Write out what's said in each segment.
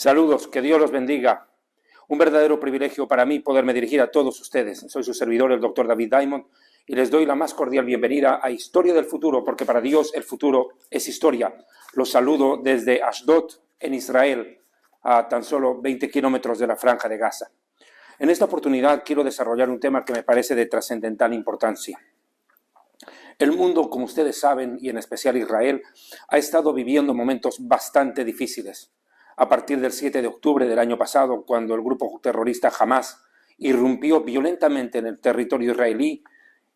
Saludos, que Dios los bendiga. Un verdadero privilegio para mí poderme dirigir a todos ustedes. Soy su servidor, el Dr. David Diamond, y les doy la más cordial bienvenida a Historia del Futuro, porque para Dios el futuro es historia. Los saludo desde Ashdod, en Israel, a tan solo 20 kilómetros de la Franja de Gaza. En esta oportunidad quiero desarrollar un tema que me parece de trascendental importancia. El mundo, como ustedes saben, y en especial Israel, ha estado viviendo momentos bastante difíciles. A partir del 7 de octubre del año pasado, cuando el grupo terrorista Hamas irrumpió violentamente en el territorio israelí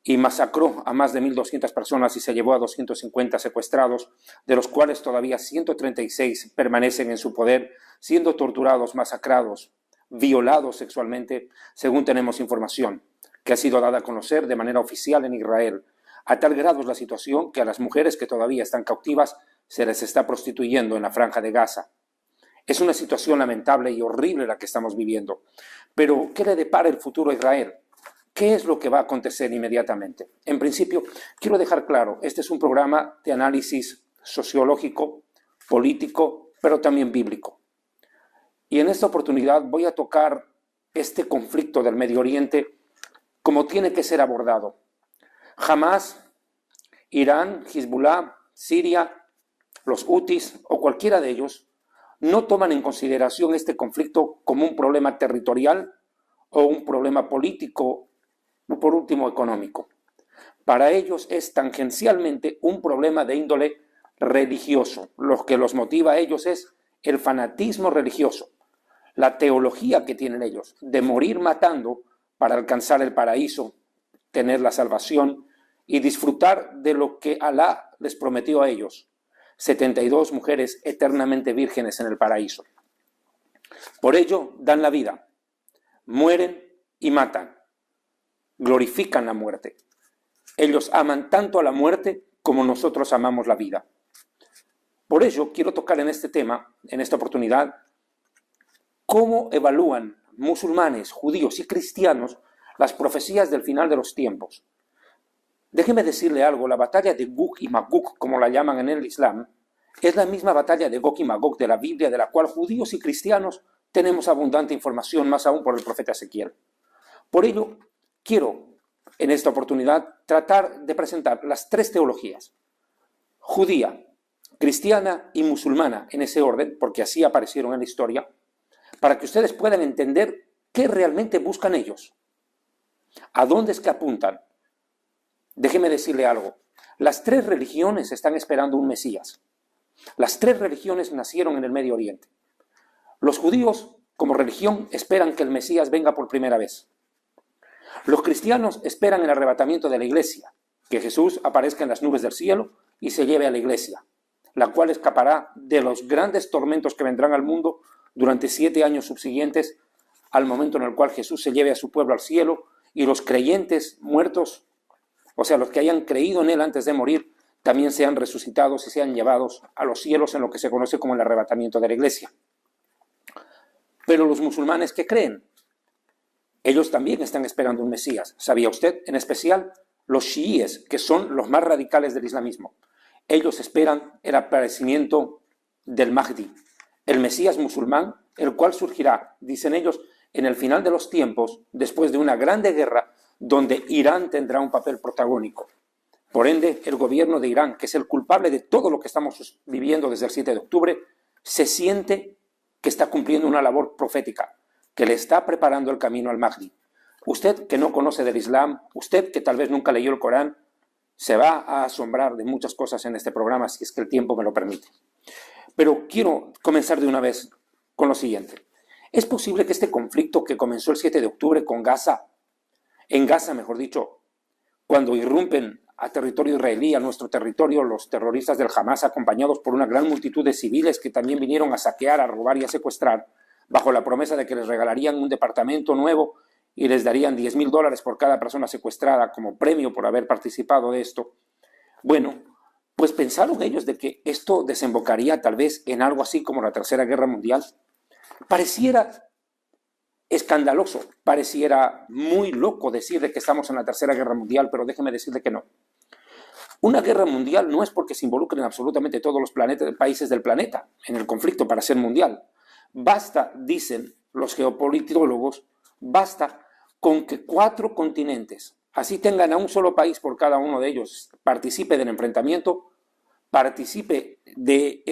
y masacró a más de 1.200 personas y se llevó a 250 secuestrados, de los cuales todavía 136 permanecen en su poder, siendo torturados, masacrados, violados sexualmente, según tenemos información, que ha sido dada a conocer de manera oficial en Israel. A tal grado es la situación que a las mujeres que todavía están cautivas se les está prostituyendo en la Franja de Gaza. Es una situación lamentable y horrible la que estamos viviendo. Pero, ¿qué le depara el futuro a Israel? ¿Qué es lo que va a acontecer inmediatamente? En principio, quiero dejar claro, este es un programa de análisis sociológico, político, pero también bíblico. Y en esta oportunidad voy a tocar este conflicto del Medio Oriente como tiene que ser abordado. Hamas, Irán, Hezbollah, Siria, los Hutis o cualquiera de ellos no toman en consideración este conflicto como un problema territorial o un problema político o por último económico. Para ellos es tangencialmente un problema de índole religioso. Lo que los motiva a ellos es el fanatismo religioso, la teología que tienen ellos de morir matando para alcanzar el paraíso, tener la salvación y disfrutar de lo que Alá les prometió a ellos. 72 mujeres eternamente vírgenes en el paraíso. Por ello dan la vida, mueren y matan, glorifican la muerte. Ellos aman tanto a la muerte como nosotros amamos la vida. Por ello quiero tocar en este tema, en esta oportunidad, cómo evalúan musulmanes, judíos y cristianos las profecías del final de los tiempos. Déjeme decirle algo, la batalla de Gog y Magog, como la llaman en el Islam, es la misma batalla de Gog y Magog de la Biblia, de la cual judíos y cristianos tenemos abundante información, más aún por el profeta Ezequiel. Por ello, quiero en esta oportunidad tratar de presentar las tres teologías, judía, cristiana y musulmana, en ese orden, porque así aparecieron en la historia, para que ustedes puedan entender qué realmente buscan ellos, a dónde es que apuntan. Déjeme decirle algo, las tres religiones están esperando un Mesías. Las tres religiones nacieron en el Medio Oriente. Los judíos, como religión, esperan que el Mesías venga por primera vez. Los cristianos esperan el arrebatamiento de la iglesia, que Jesús aparezca en las nubes del cielo y se lleve a la iglesia, la cual escapará de los grandes tormentos que vendrán al mundo durante 7 años subsiguientes al momento en el cual Jesús se lleve a su pueblo al cielo y los creyentes muertos, o sea, los que hayan creído en él antes de morir, también sean resucitados y sean llevados a los cielos en lo que se conoce como el arrebatamiento de la iglesia. Pero los musulmanes, ¿qué creen? Ellos también están esperando un Mesías. ¿Sabía usted? En especial los chiíes, que son los más radicales del islamismo. Ellos esperan el aparecimiento del Mahdi, el Mesías musulmán, el cual surgirá, dicen ellos, en el final de los tiempos, después de una grande guerra, donde Irán tendrá un papel protagónico. Por ende, el gobierno de Irán, que es el culpable de todo lo que estamos viviendo desde el 7 de octubre, se siente que está cumpliendo una labor profética, que le está preparando el camino al Mahdi. Usted que no conoce del Islam, usted que tal vez nunca leyó el Corán, se va a asombrar de muchas cosas en este programa, si es que el tiempo me lo permite. Pero quiero comenzar de una vez con lo siguiente. ¿Es posible que este conflicto que comenzó el 7 de octubre con Gaza, en Gaza, mejor dicho, cuando irrumpen a territorio israelí, a nuestro territorio, los terroristas del Hamas, acompañados por una gran multitud de civiles que también vinieron a saquear, a robar y a secuestrar, bajo la promesa de que les regalarían un departamento nuevo y les darían $10,000 por cada persona secuestrada como premio por haber participado de esto? Bueno, pues pensaron ellos de que esto desembocaría tal vez en algo así como la Tercera Guerra Mundial. Pareciera escandaloso, pareciera muy loco decirle que estamos en la Tercera Guerra Mundial, pero déjeme decirle que no. Una guerra mundial no es porque se involucren absolutamente todos los países del planeta en el conflicto para ser mundial. Basta, dicen los geopolitólogos, basta con que 4 continentes, así tengan a un solo país por cada uno de ellos, participe del enfrentamiento, participe de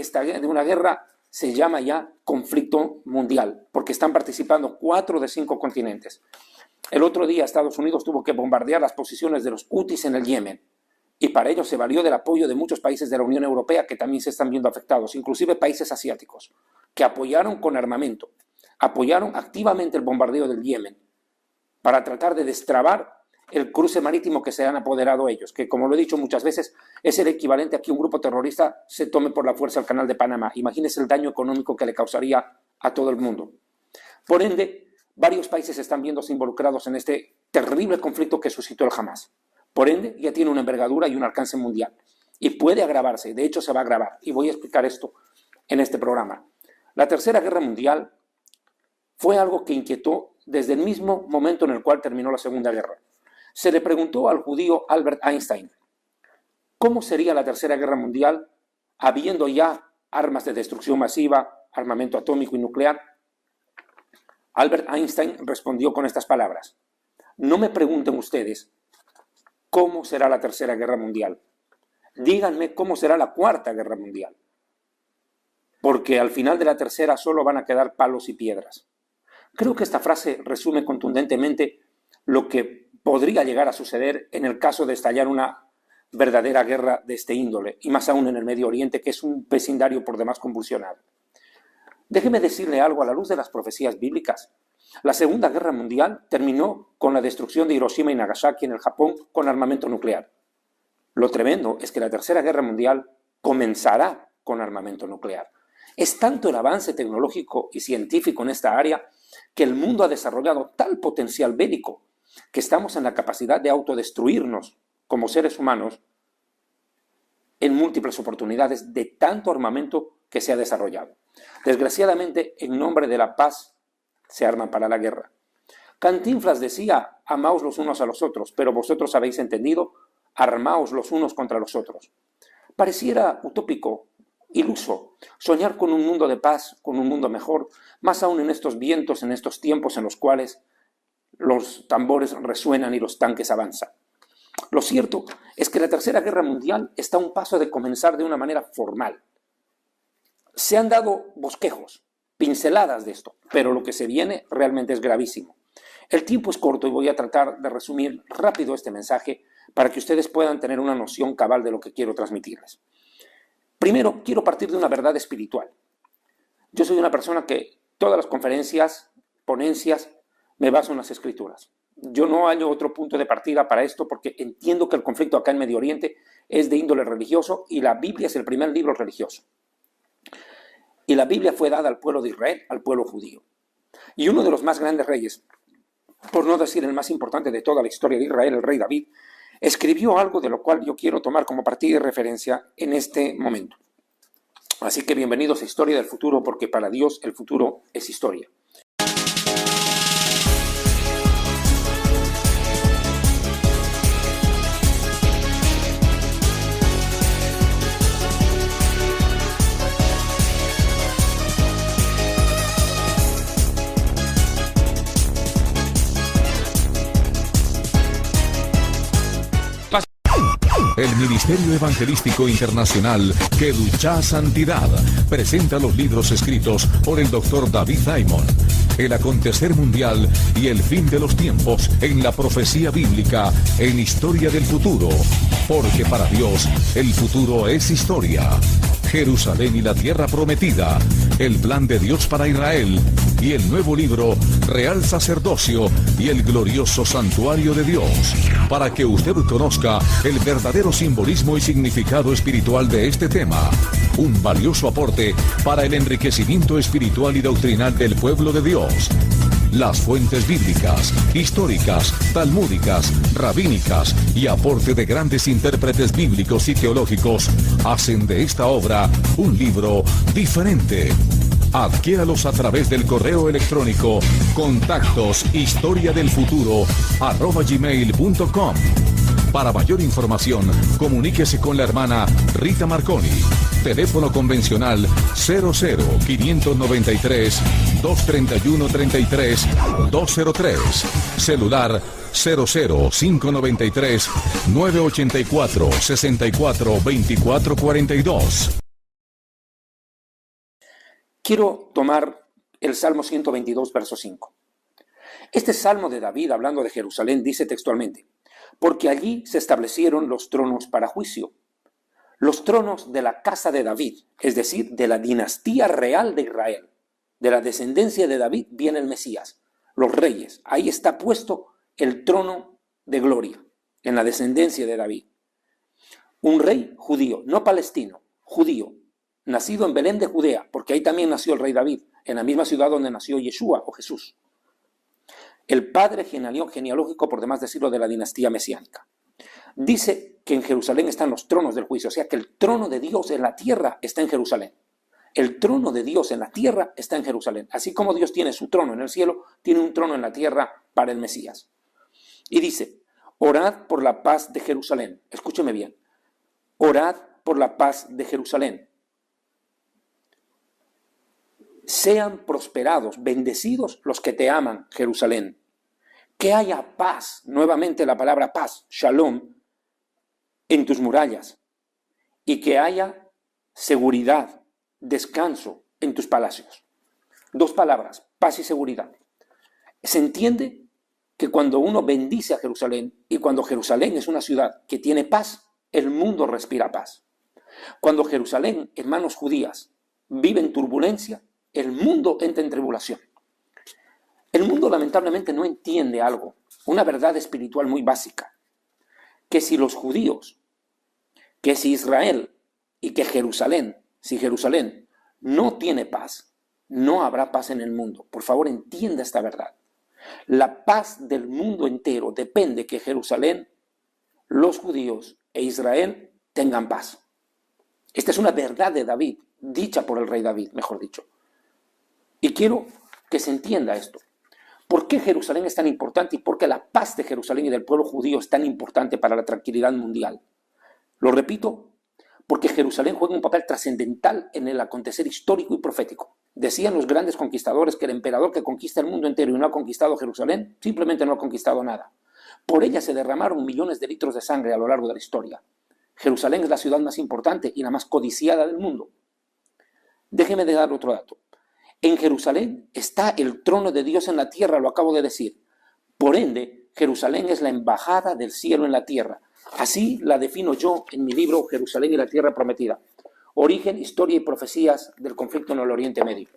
una guerra, se llama ya conflicto mundial, porque están participando 4 de 5 continentes. El otro día Estados Unidos tuvo que bombardear las posiciones de los hutis en el Yemen, y para ello se valió del apoyo de muchos países de la Unión Europea que también se están viendo afectados, inclusive países asiáticos, que apoyaron con armamento, apoyaron activamente el bombardeo del Yemen para tratar de destrabar el cruce marítimo que se han apoderado ellos, que como lo he dicho muchas veces, es el equivalente a que un grupo terrorista se tome por la fuerza el canal de Panamá. Imagínense el daño económico que le causaría a todo el mundo. Por ende, varios países están viéndose involucrados en este terrible conflicto que suscitó el Hamas. Por ende, ya tiene una envergadura y un alcance mundial. Y puede agravarse, de hecho se va a agravar. Y voy a explicar esto en este programa. La Tercera Guerra Mundial fue algo que inquietó desde el mismo momento en el cual terminó la Segunda Guerra. Se le preguntó al judío Albert Einstein, ¿cómo sería la Tercera Guerra Mundial habiendo ya armas de destrucción masiva, armamento atómico y nuclear? Albert Einstein respondió con estas palabras: no me pregunten ustedes cómo será la Tercera Guerra Mundial. Díganme cómo será la Cuarta Guerra Mundial. Porque al final de la tercera solo van a quedar palos y piedras. Creo que esta frase resume contundentemente lo que podría llegar a suceder en el caso de estallar una verdadera guerra de este índole, y más aún en el Medio Oriente, que es un vecindario por demás convulsionado. Déjeme decirle algo a la luz de las profecías bíblicas. La Segunda Guerra Mundial terminó con la destrucción de Hiroshima y Nagasaki en el Japón con armamento nuclear. Lo tremendo es que la Tercera Guerra Mundial comenzará con armamento nuclear. Es tanto el avance tecnológico y científico en esta área que el mundo ha desarrollado tal potencial bélico que estamos en la capacidad de autodestruirnos como seres humanos en múltiples oportunidades de tanto armamento que se ha desarrollado. Desgraciadamente, en nombre de la paz, se arman para la guerra. Cantinflas decía, amaos los unos a los otros, pero vosotros habéis entendido, armaos los unos contra los otros. Pareciera utópico, iluso, soñar con un mundo de paz, con un mundo mejor, más aún en estos vientos, en estos tiempos en los cuales los tambores resuenan y los tanques avanzan. Lo cierto es que la Tercera Guerra Mundial está a un paso de comenzar de una manera formal. Se han dado bosquejos, pinceladas de esto, pero lo que se viene realmente es gravísimo. El tiempo es corto y voy a tratar de resumir rápido este mensaje para que ustedes puedan tener una noción cabal de lo que quiero transmitirles. Primero, quiero partir de una verdad espiritual. Yo soy una persona que todas las conferencias, ponencias, me baso en las Escrituras. Yo no hallo otro punto de partida para esto porque entiendo que el conflicto acá en Medio Oriente es de índole religioso y la Biblia es el primer libro religioso. Y la Biblia fue dada al pueblo de Israel, al pueblo judío. Y uno de los más grandes reyes, por no decir el más importante de toda la historia de Israel, el rey David, escribió algo de lo cual yo quiero tomar como partida y referencia en este momento. Así que bienvenidos a Historia del Futuro, porque para Dios el futuro es historia. El Ministerio Evangelístico Internacional Kedushá Santidad presenta los libros escritos por el Dr. David Diamond, El acontecer mundial y el fin de los tiempos en la profecía bíblica en Historia del Futuro, porque para Dios el futuro es historia. Jerusalén y la tierra prometida, el plan de Dios para Israel y el nuevo libro Real Sacerdocio y el glorioso santuario de Dios, para que usted conozca el verdadero simbolismo y significado espiritual de este tema. Un valioso aporte para el enriquecimiento espiritual y doctrinal del pueblo de Dios. Las fuentes bíblicas, históricas, talmúdicas, rabínicas y aporte de grandes intérpretes bíblicos y teológicos hacen de esta obra un libro diferente. Adquiéralos a través del correo electrónico contactos historiadelfuturo@gmail.com. Para mayor información, comuníquese con la hermana Rita Marconi. Teléfono convencional 00-593-231-33-203. Celular 00-593-984-64-2442. Quiero tomar el Salmo 122, verso 5. Este Salmo de David, hablando de Jerusalén, dice textualmente: porque allí se establecieron los tronos para juicio. Los tronos de la casa de David, es decir, de la dinastía real de Israel. De la descendencia de David viene el Mesías, los reyes. Ahí está puesto el trono de gloria, en la descendencia de David. Un rey judío, no palestino, judío, nacido en Belén de Judea, porque ahí también nació el rey David, en la misma ciudad donde nació Yeshua o Jesús. El padre genealógico, por demás decirlo, de la dinastía mesiánica. Dice que en Jerusalén están los tronos del juicio, o sea que el trono de Dios en la tierra está en Jerusalén. El trono de Dios en la tierra está en Jerusalén. Así como Dios tiene su trono en el cielo, tiene un trono en la tierra para el Mesías. Y dice: orad por la paz de Jerusalén. Escúcheme bien. Orad por la paz de Jerusalén. Sean prosperados, bendecidos los que te aman, Jerusalén. Que haya paz, nuevamente la palabra paz, shalom, en tus murallas. Y que haya seguridad, descanso en tus palacios. Dos palabras, paz y seguridad. Se entiende que cuando uno bendice a Jerusalén, y cuando Jerusalén es una ciudad que tiene paz, el mundo respira paz. Cuando Jerusalén, hermanos judías, vive en turbulencia, el mundo entra en tribulación. El mundo lamentablemente no entiende algo, una verdad espiritual muy básica, que si los judíos, que si Israel y que Jerusalén, si Jerusalén no tiene paz, no habrá paz en el mundo. Por favor, entienda esta verdad. La paz del mundo entero depende que Jerusalén, los judíos e Israel tengan paz. Esta es una verdad de David, dicha por el rey David, mejor dicho. Y quiero que se entienda esto. ¿Por qué Jerusalén es tan importante y por qué la paz de Jerusalén y del pueblo judío es tan importante para la tranquilidad mundial? Lo repito, porque Jerusalén juega un papel trascendental en el acontecer histórico y profético. Decían los grandes conquistadores que el emperador que conquista el mundo entero y no ha conquistado Jerusalén, simplemente no ha conquistado nada. Por ella se derramaron millones de litros de sangre a lo largo de la historia. Jerusalén es la ciudad más importante y la más codiciada del mundo. Déjeme de dar otro dato. En Jerusalén está el trono de Dios en la tierra, lo acabo de decir. Por ende, Jerusalén es la embajada del cielo en la tierra. Así la defino yo en mi libro Jerusalén y la tierra prometida. Origen, historia y profecías del conflicto en el Oriente Medio.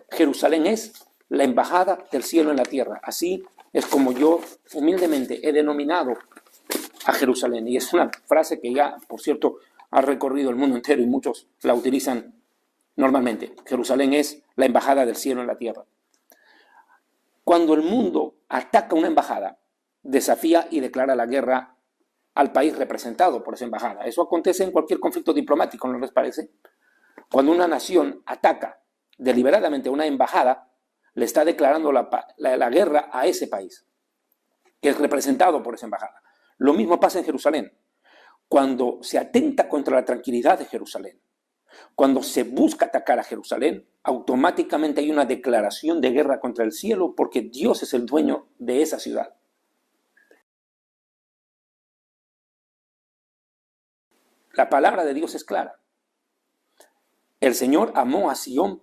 Jerusalén es la embajada del cielo en la tierra. Así es como yo humildemente he denominado a Jerusalén. Y es una frase que ya, por cierto, ha recorrido el mundo entero y muchos la utilizan normalmente. Jerusalén es la embajada del cielo en la tierra. Cuando el mundo ataca una embajada, desafía y declara la guerra al país representado por esa embajada. Eso acontece en cualquier conflicto diplomático, ¿no les parece? Cuando una nación ataca deliberadamente una embajada, le está declarando la guerra a ese país, que es representado por esa embajada. Lo mismo pasa en Jerusalén. Cuando se atenta contra la tranquilidad de Jerusalén, cuando se busca atacar a Jerusalén, automáticamente hay una declaración de guerra contra el cielo porque Dios es el dueño de esa ciudad. La palabra de Dios es clara. El Señor amó a Sión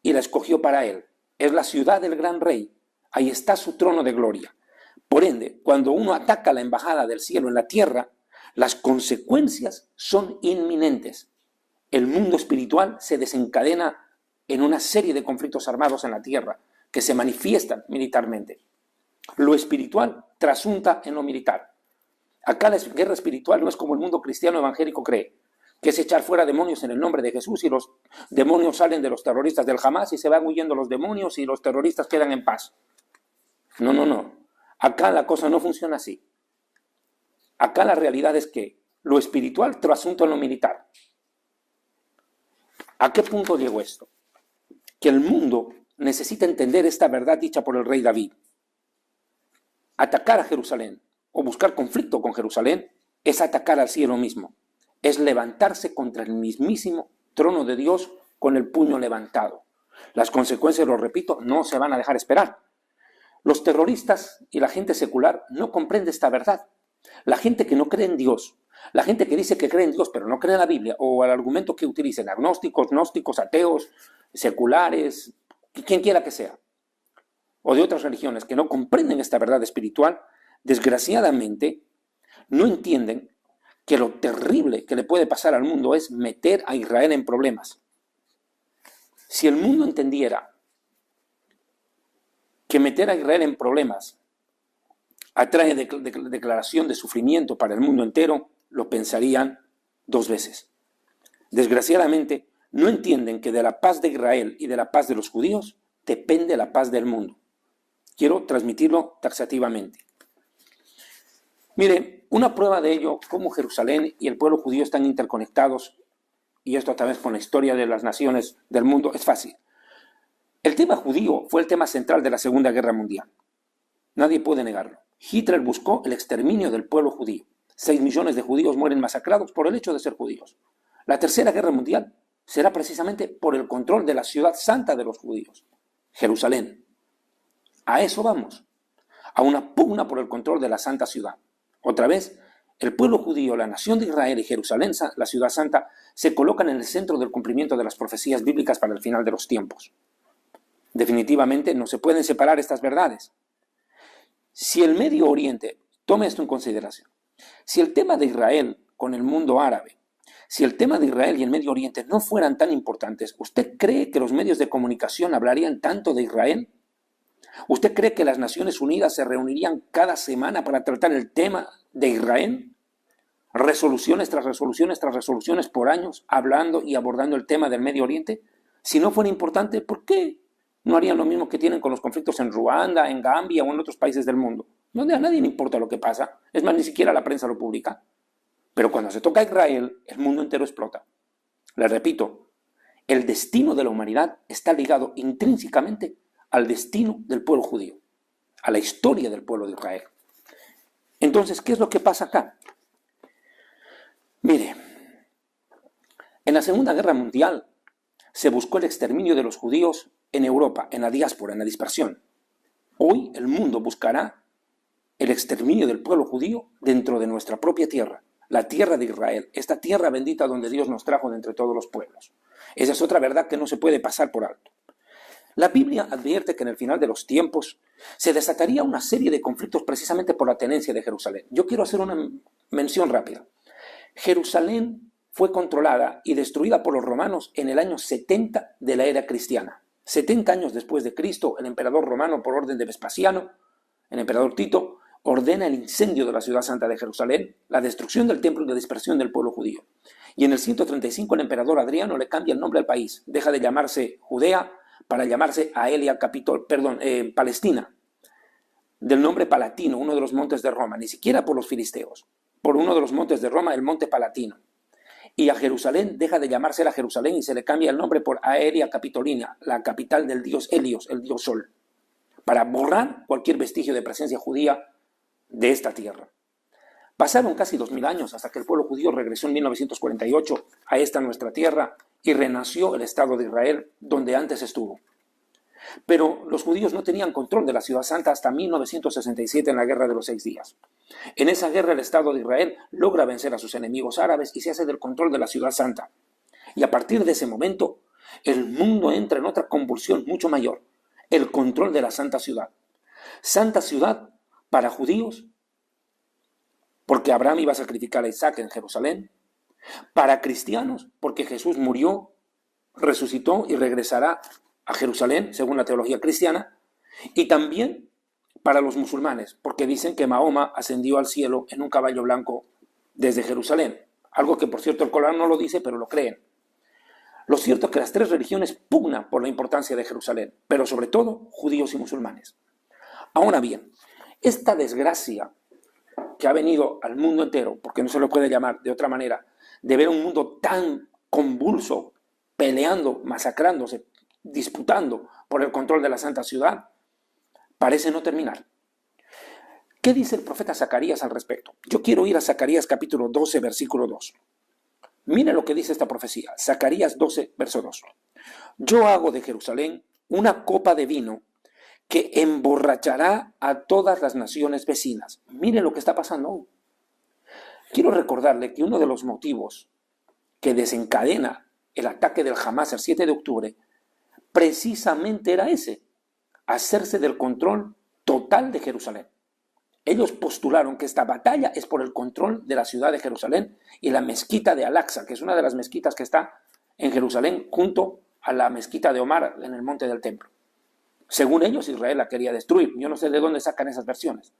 y la escogió para él. Es la ciudad del gran rey. Ahí está su trono de gloria. Por ende, cuando uno ataca la embajada del cielo en la tierra, las consecuencias son inminentes. El mundo espiritual se desencadena en una serie de conflictos armados en la tierra que se manifiestan militarmente. Lo espiritual trasunta en lo militar. Acá la guerra espiritual no es como el mundo cristiano evangélico cree, que es echar fuera demonios en el nombre de Jesús y los demonios salen de los terroristas del Hamas y se van huyendo los demonios y los terroristas quedan en paz. No, no, no. Acá la cosa no funciona así. Acá la realidad es que lo espiritual trasunta en lo militar. ¿A qué punto llegó esto? Que el mundo necesita entender esta verdad dicha por el rey David. Atacar a Jerusalén o buscar conflicto con Jerusalén es atacar al cielo mismo. Es levantarse contra el mismísimo trono de Dios con el puño levantado. Las consecuencias, lo repito, no se van a dejar esperar. Los terroristas y la gente secular no comprende esta verdad. La gente que no cree en Dios, la gente que dice que cree en Dios pero no cree en la Biblia, o el argumento que utilicen agnósticos, gnósticos, ateos, seculares, quien quiera que sea, o de otras religiones que no comprenden esta verdad espiritual, desgraciadamente no entienden que lo terrible que le puede pasar al mundo es meter a Israel en problemas. Si el mundo entendiera que meter a Israel en problemas atrae declaración de sufrimiento para el mundo entero, lo pensarían dos veces. Desgraciadamente, no entienden que de la paz de Israel y de la paz de los judíos depende la paz del mundo. Quiero transmitirlo taxativamente. Mire, una prueba de ello, cómo Jerusalén y el pueblo judío están interconectados, y esto a través con la historia de las naciones del mundo, es fácil. El tema judío fue el tema central de la Segunda Guerra Mundial. Nadie puede negarlo. Hitler buscó el exterminio del pueblo judío. 6 millones de judíos mueren masacrados por el hecho de ser judíos. La Tercera Guerra Mundial será precisamente por el control de la ciudad santa de los judíos, Jerusalén. A eso vamos, a una pugna por el control de la santa ciudad. Otra vez, el pueblo judío, la nación de Israel y Jerusalén, la ciudad santa, se colocan en el centro del cumplimiento de las profecías bíblicas para el final de los tiempos. Definitivamente no se pueden separar estas verdades. Si el Medio Oriente, tome esto en consideración, si el tema de Israel con el mundo árabe, si el tema de Israel y el Medio Oriente no fueran tan importantes, ¿usted cree que los medios de comunicación hablarían tanto de Israel? ¿Usted cree que las Naciones Unidas se reunirían cada semana para tratar el tema de Israel? Resoluciones tras resoluciones tras resoluciones por años, hablando y abordando el tema del Medio Oriente. Si no fuera importante, ¿por qué no harían lo mismo que tienen con los conflictos en Ruanda, en Gambia o en otros países del mundo? Donde a nadie le importa lo que pasa. Es más, ni siquiera la prensa lo publica. Pero cuando se toca a Israel, el mundo entero explota. Les repito, el destino de la humanidad está ligado intrínsecamente al destino del pueblo judío, a la historia del pueblo de Israel. Entonces, ¿qué es lo que pasa acá? Mire, en la Segunda Guerra Mundial se buscó el exterminio de los judíos en Europa, en la diáspora, en la dispersión. Hoy el mundo buscará el exterminio del pueblo judío dentro de nuestra propia tierra, la tierra de Israel, esta tierra bendita donde Dios nos trajo de entre todos los pueblos. Esa es otra verdad que no se puede pasar por alto. La Biblia advierte que en el final de los tiempos se desataría una serie de conflictos precisamente por la tenencia de Jerusalén. Yo quiero hacer una mención rápida. Jerusalén fue controlada y destruida por los romanos en el año 70 de la era cristiana. 70 años después de Cristo, el emperador romano, por orden de Vespasiano, el emperador Tito, ordena el incendio de la ciudad santa de Jerusalén, la destrucción del templo y la dispersión del pueblo judío. Y en el 135 el emperador Adriano le cambia el nombre al país. Deja de llamarse Judea para llamarse Aelia Palestina, del nombre Palatino, uno de los montes de Roma, ni siquiera por los filisteos, por uno de los montes de Roma, el monte Palatino. Y a Jerusalén deja de llamarse la Jerusalén y se le cambia el nombre por Aelia Capitolina, la capital del dios Helios, el dios Sol, para borrar cualquier vestigio de presencia judía de esta tierra. Pasaron casi 2000 años hasta que el pueblo judío regresó en 1948 a esta nuestra tierra y renació el Estado de Israel donde antes estuvo. Pero los judíos no tenían control de la ciudad santa hasta 1967 en la Guerra de los 6 días. En esa guerra el Estado de Israel logra vencer a sus enemigos árabes y se hace del control de la ciudad santa. Y a partir de ese momento, el mundo entra en otra convulsión mucho mayor, el control de la santa ciudad. Santa ciudad para judíos, porque Abraham iba a sacrificar a Isaac en Jerusalén. Para cristianos, porque Jesús murió, resucitó y regresará a Jerusalén, según la teología cristiana. Y también para los musulmanes, porque dicen que Mahoma ascendió al cielo en un caballo blanco desde Jerusalén. Algo que, por cierto, el Corán no lo dice, pero lo creen. Lo cierto es que las tres religiones pugnan por la importancia de Jerusalén, pero sobre todo judíos y musulmanes. Ahora bien, esta desgracia que ha venido al mundo entero, porque no se lo puede llamar de otra manera, de ver un mundo tan convulso, peleando, masacrándose, disputando por el control de la santa ciudad, parece no terminar. ¿Qué dice el profeta Zacarías al respecto? Yo quiero ir a Zacarías capítulo 12, versículo 2. Mire lo que dice esta profecía, Zacarías 12, verso 2. Yo hago de Jerusalén una copa de vino que emborrachará a todas las naciones vecinas. Mire lo que está pasando hoy. Quiero recordarle que uno de los motivos que desencadena el ataque del Hamas el 7 de octubre precisamente era ese, hacerse del control total de Jerusalén. Ellos postularon que esta batalla es por el control de la ciudad de Jerusalén y la mezquita de Al-Aqsa, que es una de las mezquitas que está en Jerusalén junto a la mezquita de Omar en el monte del templo. Según ellos, Israel la quería destruir. Yo no sé de dónde sacan esas versiones.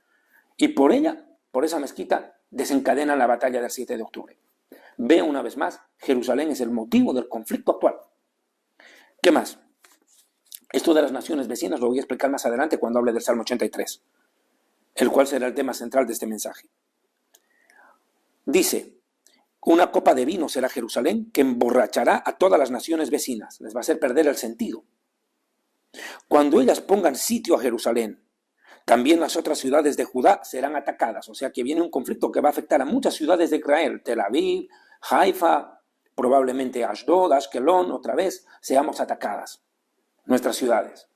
Y por ella, por esa mezquita, desencadenan la batalla del 7 de octubre. Veo una vez más, Jerusalén es el motivo del conflicto actual. ¿Qué más? Esto de las naciones vecinas lo voy a explicar más adelante cuando hable del Salmo 83, el cual será el tema central de este mensaje. Dice, una copa de vino será Jerusalén que emborrachará a todas las naciones vecinas. Les va a hacer perder el sentido. Cuando ellas pongan sitio a Jerusalén, también las otras ciudades de Judá serán atacadas. O sea que viene un conflicto que va a afectar a muchas ciudades de Israel. Tel Aviv, Haifa, probablemente Ashdod, Ashkelon, otra vez, seamos atacadas. Nuestras ciudades.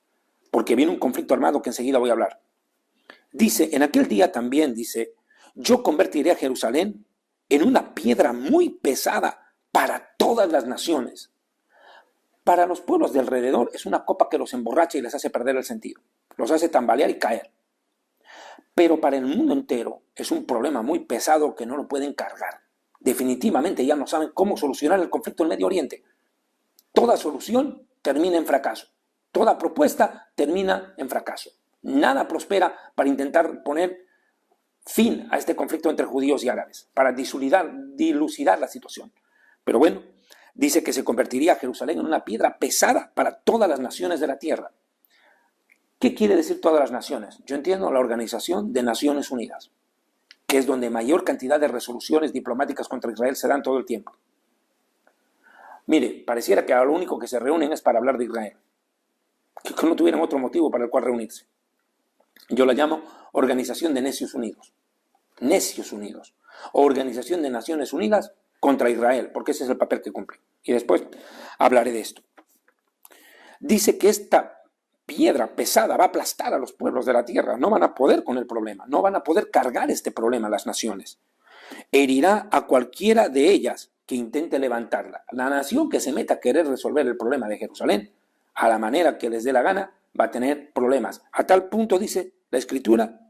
Porque viene un conflicto armado que enseguida voy a hablar. Dice, en aquel día también, dice, yo convertiré a Jerusalén en una piedra muy pesada para todas las naciones. Para los pueblos de alrededor es una copa que los emborracha y les hace perder el sentido. Los hace tambalear y caer. Pero para el mundo entero es un problema muy pesado que no lo pueden cargar. Definitivamente ya no saben cómo solucionar el conflicto en Medio Oriente. Toda solución termina en fracaso. Toda propuesta termina en fracaso. Nada prospera para intentar poner fin a este conflicto entre judíos y árabes, para dilucidar la situación. Pero bueno, dice que se convertiría a Jerusalén en una piedra pesada para todas las naciones de la tierra. ¿Qué quiere decir todas las naciones? Yo entiendo la Organización de Naciones Unidas, que es donde mayor cantidad de resoluciones diplomáticas contra Israel se dan todo el tiempo. Mire, pareciera que lo único que se reúnen es para hablar de Israel, que no tuvieran otro motivo para el cual reunirse. Yo la llamo Organización de Necios Unidos. Necios Unidos. O Organización de Naciones Unidas contra Israel, porque ese es el papel que cumple. Y después hablaré de esto. Dice que esta piedra pesada va a aplastar a los pueblos de la tierra. No van a poder con el problema. No van a poder cargar este problema a las naciones. Herirá a cualquiera de ellas que intente levantarla. La nación que se meta a querer resolver el problema de Jerusalén, a la manera que les dé la gana, va a tener problemas. A tal punto, dice la Escritura,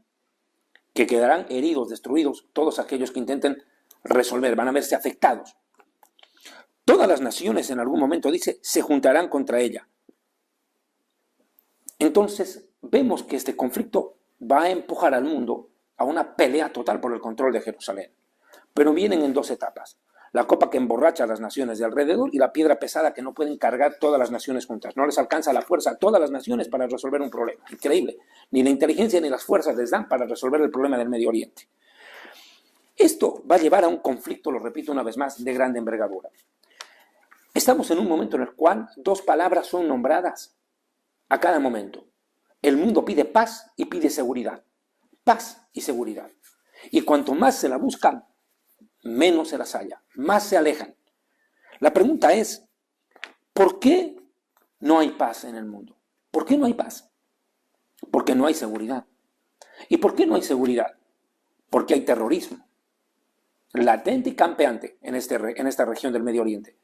que quedarán heridos, destruidos, todos aquellos que intenten resolver, van a verse afectados. Todas las naciones en algún momento, dice, se juntarán contra ella. Entonces, vemos que este conflicto va a empujar al mundo a una pelea total por el control de Jerusalén. Pero vienen en dos etapas. La copa que emborracha a las naciones de alrededor y la piedra pesada que no pueden cargar todas las naciones juntas. No les alcanza la fuerza a todas las naciones para resolver un problema. Increíble. Ni la inteligencia ni las fuerzas les dan para resolver el problema del Medio Oriente. Esto va a llevar a un conflicto, lo repito una vez más, de grande envergadura. Estamos en un momento en el cual dos palabras son nombradas a cada momento. El mundo pide paz y pide seguridad. Paz y seguridad. Y cuanto más se la buscan, menos se las halla, más se alejan. La pregunta es, ¿por qué no hay paz en el mundo? ¿Por qué no hay paz? Porque no hay seguridad. ¿Y por qué no hay seguridad? Porque hay terrorismo, latente y campeante en esta región del Medio Oriente.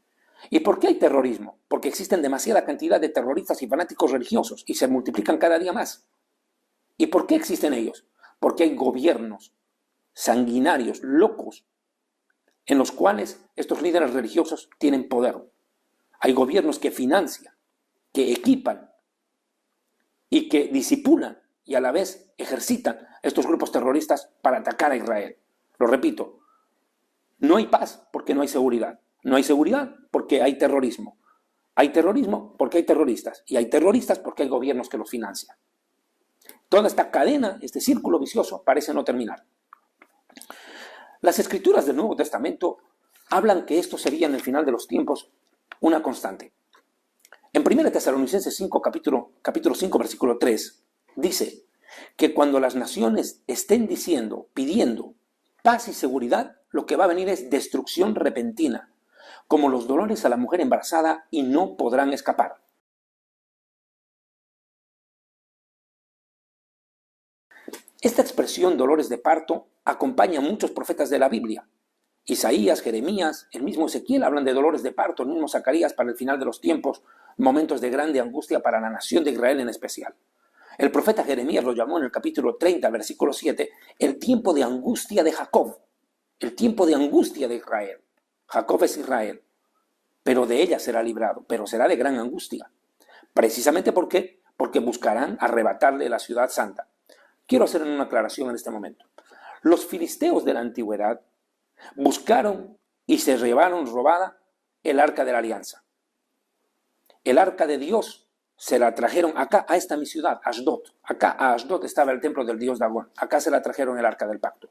¿Y por qué hay terrorismo? Porque existen demasiada cantidad de terroristas y fanáticos religiosos y se multiplican cada día más. ¿Y por qué existen ellos? Porque hay gobiernos sanguinarios, locos, en los cuales estos líderes religiosos tienen poder. Hay gobiernos que financian, que equipan y que disipulan y a la vez ejercitan estos grupos terroristas para atacar a Israel. Lo repito, no hay paz porque no hay seguridad. No hay seguridad porque hay terrorismo. Hay terrorismo porque hay terroristas. Y hay terroristas porque hay gobiernos que los financian. Toda esta cadena, este círculo vicioso, parece no terminar. Las escrituras del Nuevo Testamento hablan que esto sería en el final de los tiempos una constante. En 1 Tesalonicenses 5, capítulo 5, versículo 3, dice que cuando las naciones estén pidiendo paz y seguridad, lo que va a venir es destrucción repentina. como los dolores a la mujer embarazada y no podrán escapar. Esta expresión dolores de parto acompaña a muchos profetas de la Biblia. Isaías, Jeremías, el mismo Ezequiel hablan de dolores de parto, el mismo Zacarías para el final de los tiempos, momentos de grande angustia para la nación de Israel en especial. El profeta Jeremías lo llamó en el capítulo 30, versículo 7, el tiempo de angustia de Jacob, el tiempo de angustia de Israel. Jacob es Israel, pero de ella será librado, pero será de gran angustia. Precisamente ¿por qué? Porque buscarán arrebatarle la ciudad santa. Quiero hacer una aclaración en este momento. Los filisteos de la antigüedad buscaron y se llevaron robada el arca de la alianza. El arca de Dios se la trajeron acá, a esta mi ciudad, Ashdod. Acá, a Ashdod estaba el templo del dios Dagón. Acá se la trajeron el arca del pacto.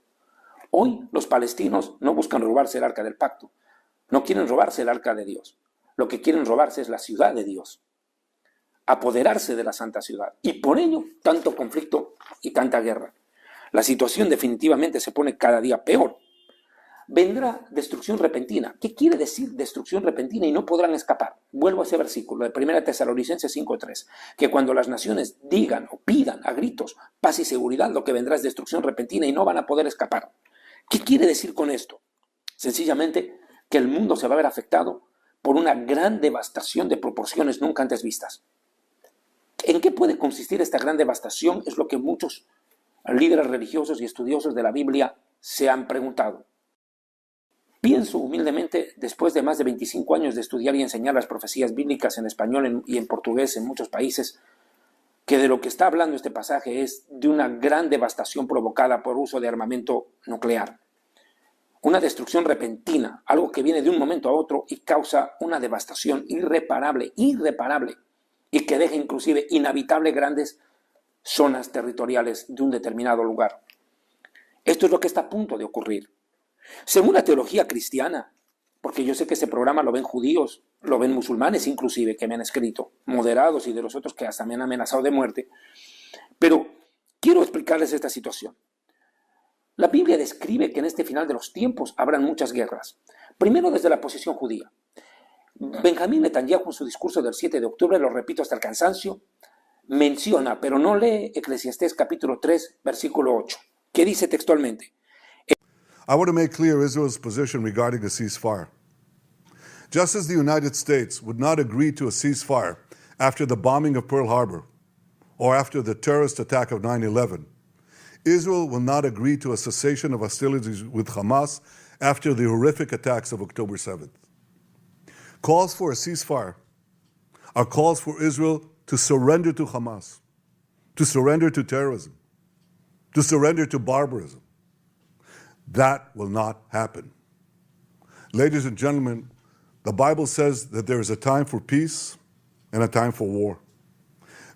Hoy los palestinos no buscan robarse el arca del pacto. No quieren robarse el arca de Dios. Lo que quieren robarse es la ciudad de Dios. Apoderarse de la santa ciudad. Y por ello, tanto conflicto y tanta guerra. La situación definitivamente se pone cada día peor. Vendrá destrucción repentina. ¿Qué quiere decir destrucción repentina? Y no podrán escapar. Vuelvo a ese versículo de 1 Tesalonicenses 5:3, que cuando las naciones digan o pidan a gritos paz y seguridad, lo que vendrá es destrucción repentina y no van a poder escapar. ¿Qué quiere decir con esto? Sencillamente que el mundo se va a ver afectado por una gran devastación de proporciones nunca antes vistas. ¿En qué puede consistir esta gran devastación? Es lo que muchos líderes religiosos y estudiosos de la Biblia se han preguntado. Pienso humildemente, después de más de 25 años de estudiar y enseñar las profecías bíblicas en español y en portugués en muchos países, que de lo que está hablando este pasaje es de una gran devastación provocada por uso de armamento nuclear. Una destrucción repentina, algo que viene de un momento a otro y causa una devastación irreparable, y que deja inclusive inhabitables grandes zonas territoriales de un determinado lugar. Esto es lo que está a punto de ocurrir. Según la teología cristiana, porque yo sé que ese programa lo ven judíos, lo ven musulmanes inclusive, que me han escrito, moderados y de los otros que hasta me han amenazado de muerte, pero quiero explicarles esta situación. La Biblia describe que en este final de los tiempos habrán muchas guerras. Primero desde la posición judía. Benjamín Netanyahu en su discurso del 7 de octubre, lo repito hasta el cansancio, menciona, pero no lee Eclesiastés capítulo 3, versículo 8, que dice textualmente, I want to make clear Israel's position regarding a ceasefire. Just as the United States would not agree to a ceasefire after the bombing of Pearl Harbor or after the terrorist attack of 9/11, Israel will not agree to a cessation of hostilities with Hamas after the horrific attacks of October 7th. Calls for a ceasefire are calls for Israel to surrender to Hamas, to surrender to terrorism, to surrender to barbarism. That will not happen. Ladies and gentlemen, the Bible says that there is a time for peace and a time for war.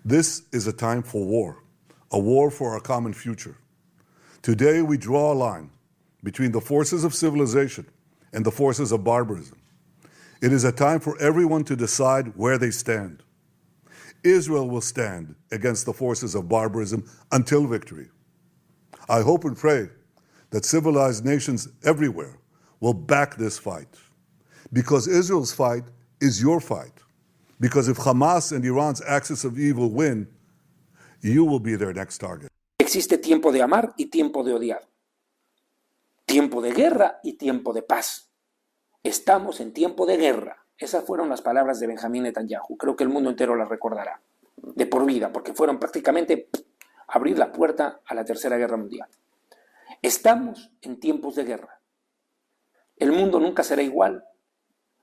This is a time for a war for our common future. Today we draw a line between the forces of civilization and the forces of barbarism. It is a time for everyone to decide where they stand. Israel will stand against the forces of barbarism until victory. I hope and pray that civilized nations everywhere will back this fight. Because Israel's fight is your fight. Because if Hamas and Iran's axis of evil win, you will be their next target. existe tiempo de amar y tiempo de odiar. Tiempo de guerra y tiempo de paz. Estamos en tiempo de guerra. Esas fueron las palabras de Benjamín Netanyahu. Creo que el mundo entero las recordará. De por vida, porque fueron prácticamente abrir la puerta a la Tercera Guerra Mundial. Estamos en tiempos de guerra. El mundo nunca será igual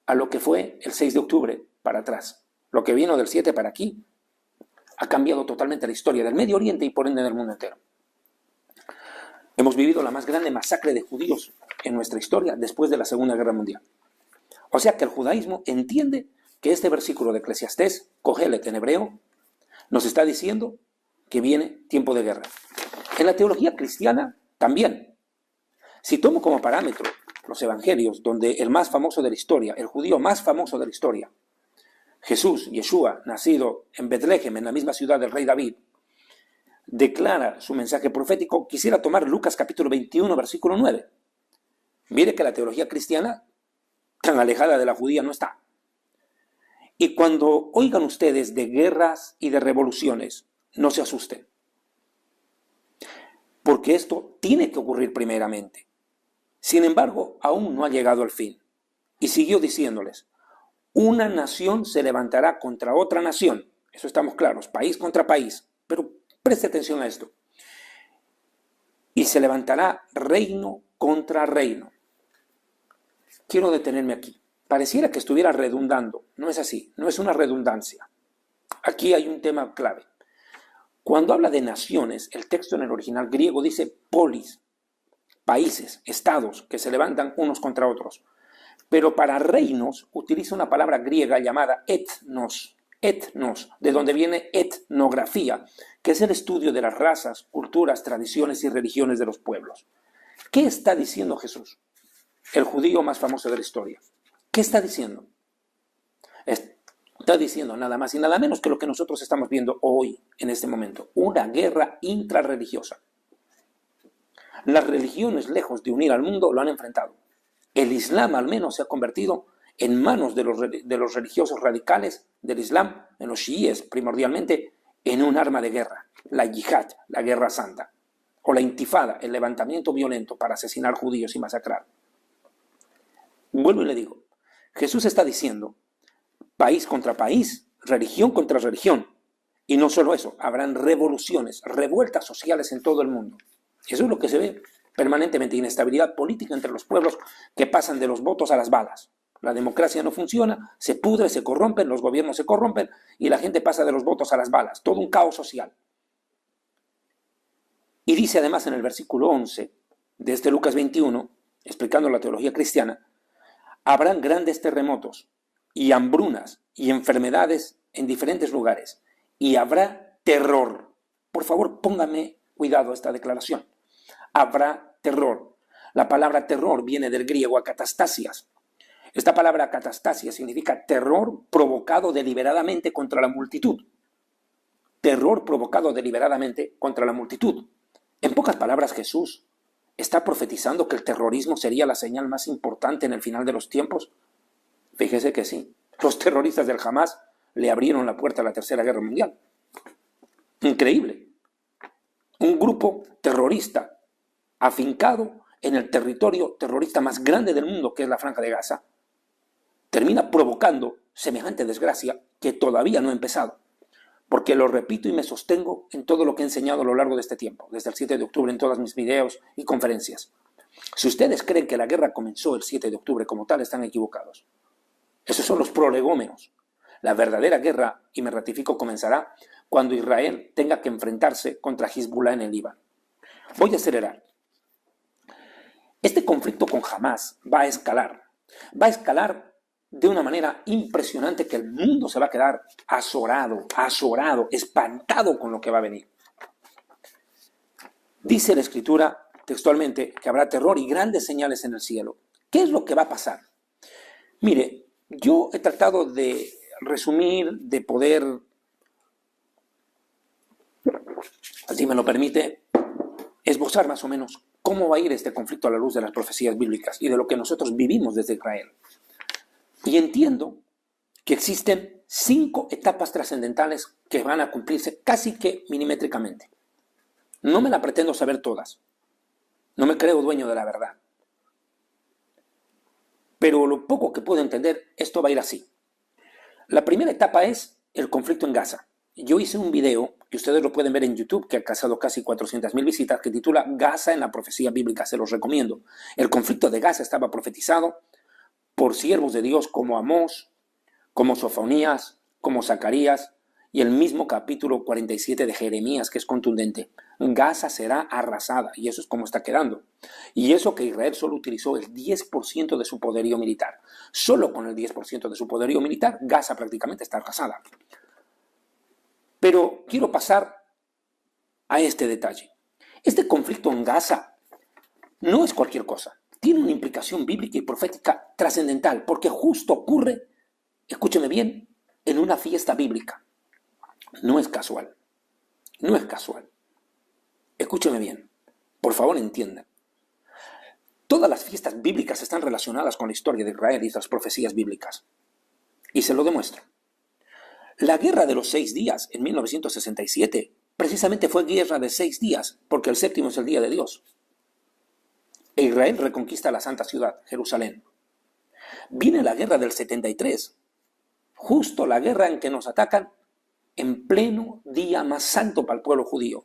a lo que fue el 6 de octubre para atrás. Lo que vino del 7 para aquí ha cambiado totalmente la historia del Medio Oriente y por ende del mundo entero. Hemos vivido la más grande masacre de judíos en nuestra historia después de la Segunda Guerra Mundial. O sea que el judaísmo entiende que este versículo de Eclesiastés, Cogelet en hebreo, nos está diciendo que viene tiempo de guerra. En la teología cristiana también. Si tomo como parámetro los evangelios, donde el más famoso de la historia, el judío más famoso de la historia, Jesús, Yeshua, nacido en Betlehem, en la misma ciudad del rey David, declara su mensaje profético, quisiera tomar Lucas capítulo 21, versículo 9. Mire que la teología cristiana tan alejada de la judía no está. Y cuando oigan ustedes de guerras y de revoluciones, no se asusten. Porque esto tiene que ocurrir primeramente. Sin embargo, aún no ha llegado al fin. Y siguió diciéndoles, una nación se levantará contra otra nación. Eso estamos claros, país contra país. Pero preste atención a esto. Y se levantará reino contra reino. Quiero detenerme aquí. Pareciera que estuviera redundando. No es así, no es una redundancia. Aquí hay un tema clave. Cuando habla de naciones, el texto en el original griego dice polis, países, estados que se levantan unos contra otros. Pero para reinos utiliza una palabra griega llamada etnos, de donde viene etnografía, que es el estudio de las razas, culturas, tradiciones y religiones de los pueblos. ¿Qué está diciendo Jesús? El judío más famoso de la historia. ¿Qué está diciendo? Está diciendo nada más y nada menos que lo que nosotros estamos viendo hoy, en este momento. Una guerra intrarreligiosa. Las religiones, lejos de unir al mundo, lo han enfrentado. El Islam, al menos, se ha convertido en manos de los religiosos radicales del Islam, en los chiíes primordialmente, en un arma de guerra. La yihad, la guerra santa. O la intifada, el levantamiento violento para asesinar judíos y masacrar. Vuelvo y le digo, Jesús está diciendo país contra país, religión contra religión. Y no solo eso, habrán revoluciones, revueltas sociales en todo el mundo. Eso es lo que se ve permanentemente, inestabilidad política entre los pueblos que pasan de los votos a las balas. La democracia no funciona, se pudre, se corrompen, los gobiernos se corrompen y la gente pasa de los votos a las balas. Todo un caos social. Y dice además en el versículo 11 de este Lucas 21, explicando la teología cristiana, habrán grandes terremotos y hambrunas y enfermedades en diferentes lugares y habrá terror. Por favor, póngame cuidado a esta declaración. Habrá terror. La palabra terror viene del griego acatastasias. Esta palabra acatastasias significa terror provocado deliberadamente contra la multitud. Terror provocado deliberadamente contra la multitud. En pocas palabras, Jesús está profetizando que el terrorismo sería la señal más importante en el final de los tiempos. Fíjese que sí. Los terroristas del Hamas le abrieron la puerta a la Tercera Guerra Mundial. Increíble. Un grupo terrorista afincado en el territorio terrorista más grande del mundo, que es la Franja de Gaza, termina provocando semejante desgracia que todavía no ha empezado. Porque lo repito y me sostengo en todo lo que he enseñado a lo largo de este tiempo, desde el 7 de octubre en todos mis videos y conferencias. Si ustedes creen que la guerra comenzó el 7 de octubre como tal, están equivocados. Esos son los prolegómenos. La verdadera guerra, y me ratifico, comenzará cuando Israel tenga que enfrentarse contra Hezbollah en el Líbano. Voy a acelerar. Este conflicto con Hamas va a escalar. Va a escalar de una manera impresionante que el mundo se va a quedar azorado, espantado con lo que va a venir. Dice la Escritura textualmente que habrá terror y grandes señales en el cielo. ¿Qué es lo que va a pasar? Mire, yo he tratado de resumir, de poder, si me lo permite, esbozar más o menos cómo va a ir este conflicto a la luz de las profecías bíblicas y de lo que nosotros vivimos desde Israel. Y entiendo que existen 5 etapas trascendentales que van a cumplirse casi que milimétricamente. No me la pretendo saber todas. No me creo dueño de la verdad. Pero lo poco que puedo entender, esto va a ir así. La primera etapa es el conflicto en Gaza. Yo hice un video, que ustedes lo pueden ver en YouTube, que ha alcanzado casi 400,000 visitas, que titula Gaza en la profecía bíblica, se los recomiendo. El conflicto de Gaza estaba profetizado por siervos de Dios como Amós, como Sofonías, como Zacarías, y el mismo capítulo 47 de Jeremías, que es contundente. Gaza será arrasada, y eso es como está quedando. Y eso que Israel solo utilizó el 10% de su poderío militar. Solo con el 10% de su poderío militar, Gaza prácticamente está arrasada. Pero quiero pasar a este detalle. Este conflicto en Gaza no es cualquier cosa. Tiene una implicación bíblica y profética trascendental, porque justo ocurre, escúcheme bien, en una fiesta bíblica. No es casual. No es casual. Escúcheme bien. Por favor, entiendan. Todas las fiestas bíblicas están relacionadas con la historia de Israel y las profecías bíblicas. Y se lo demuestro. La guerra de los 6 días en 1967 precisamente fue guerra de 6 días, porque el séptimo es el día de Dios. E Israel reconquista la santa ciudad, Jerusalén. Viene la guerra del 73, justo la guerra en que nos atacan en pleno día más santo para el pueblo judío,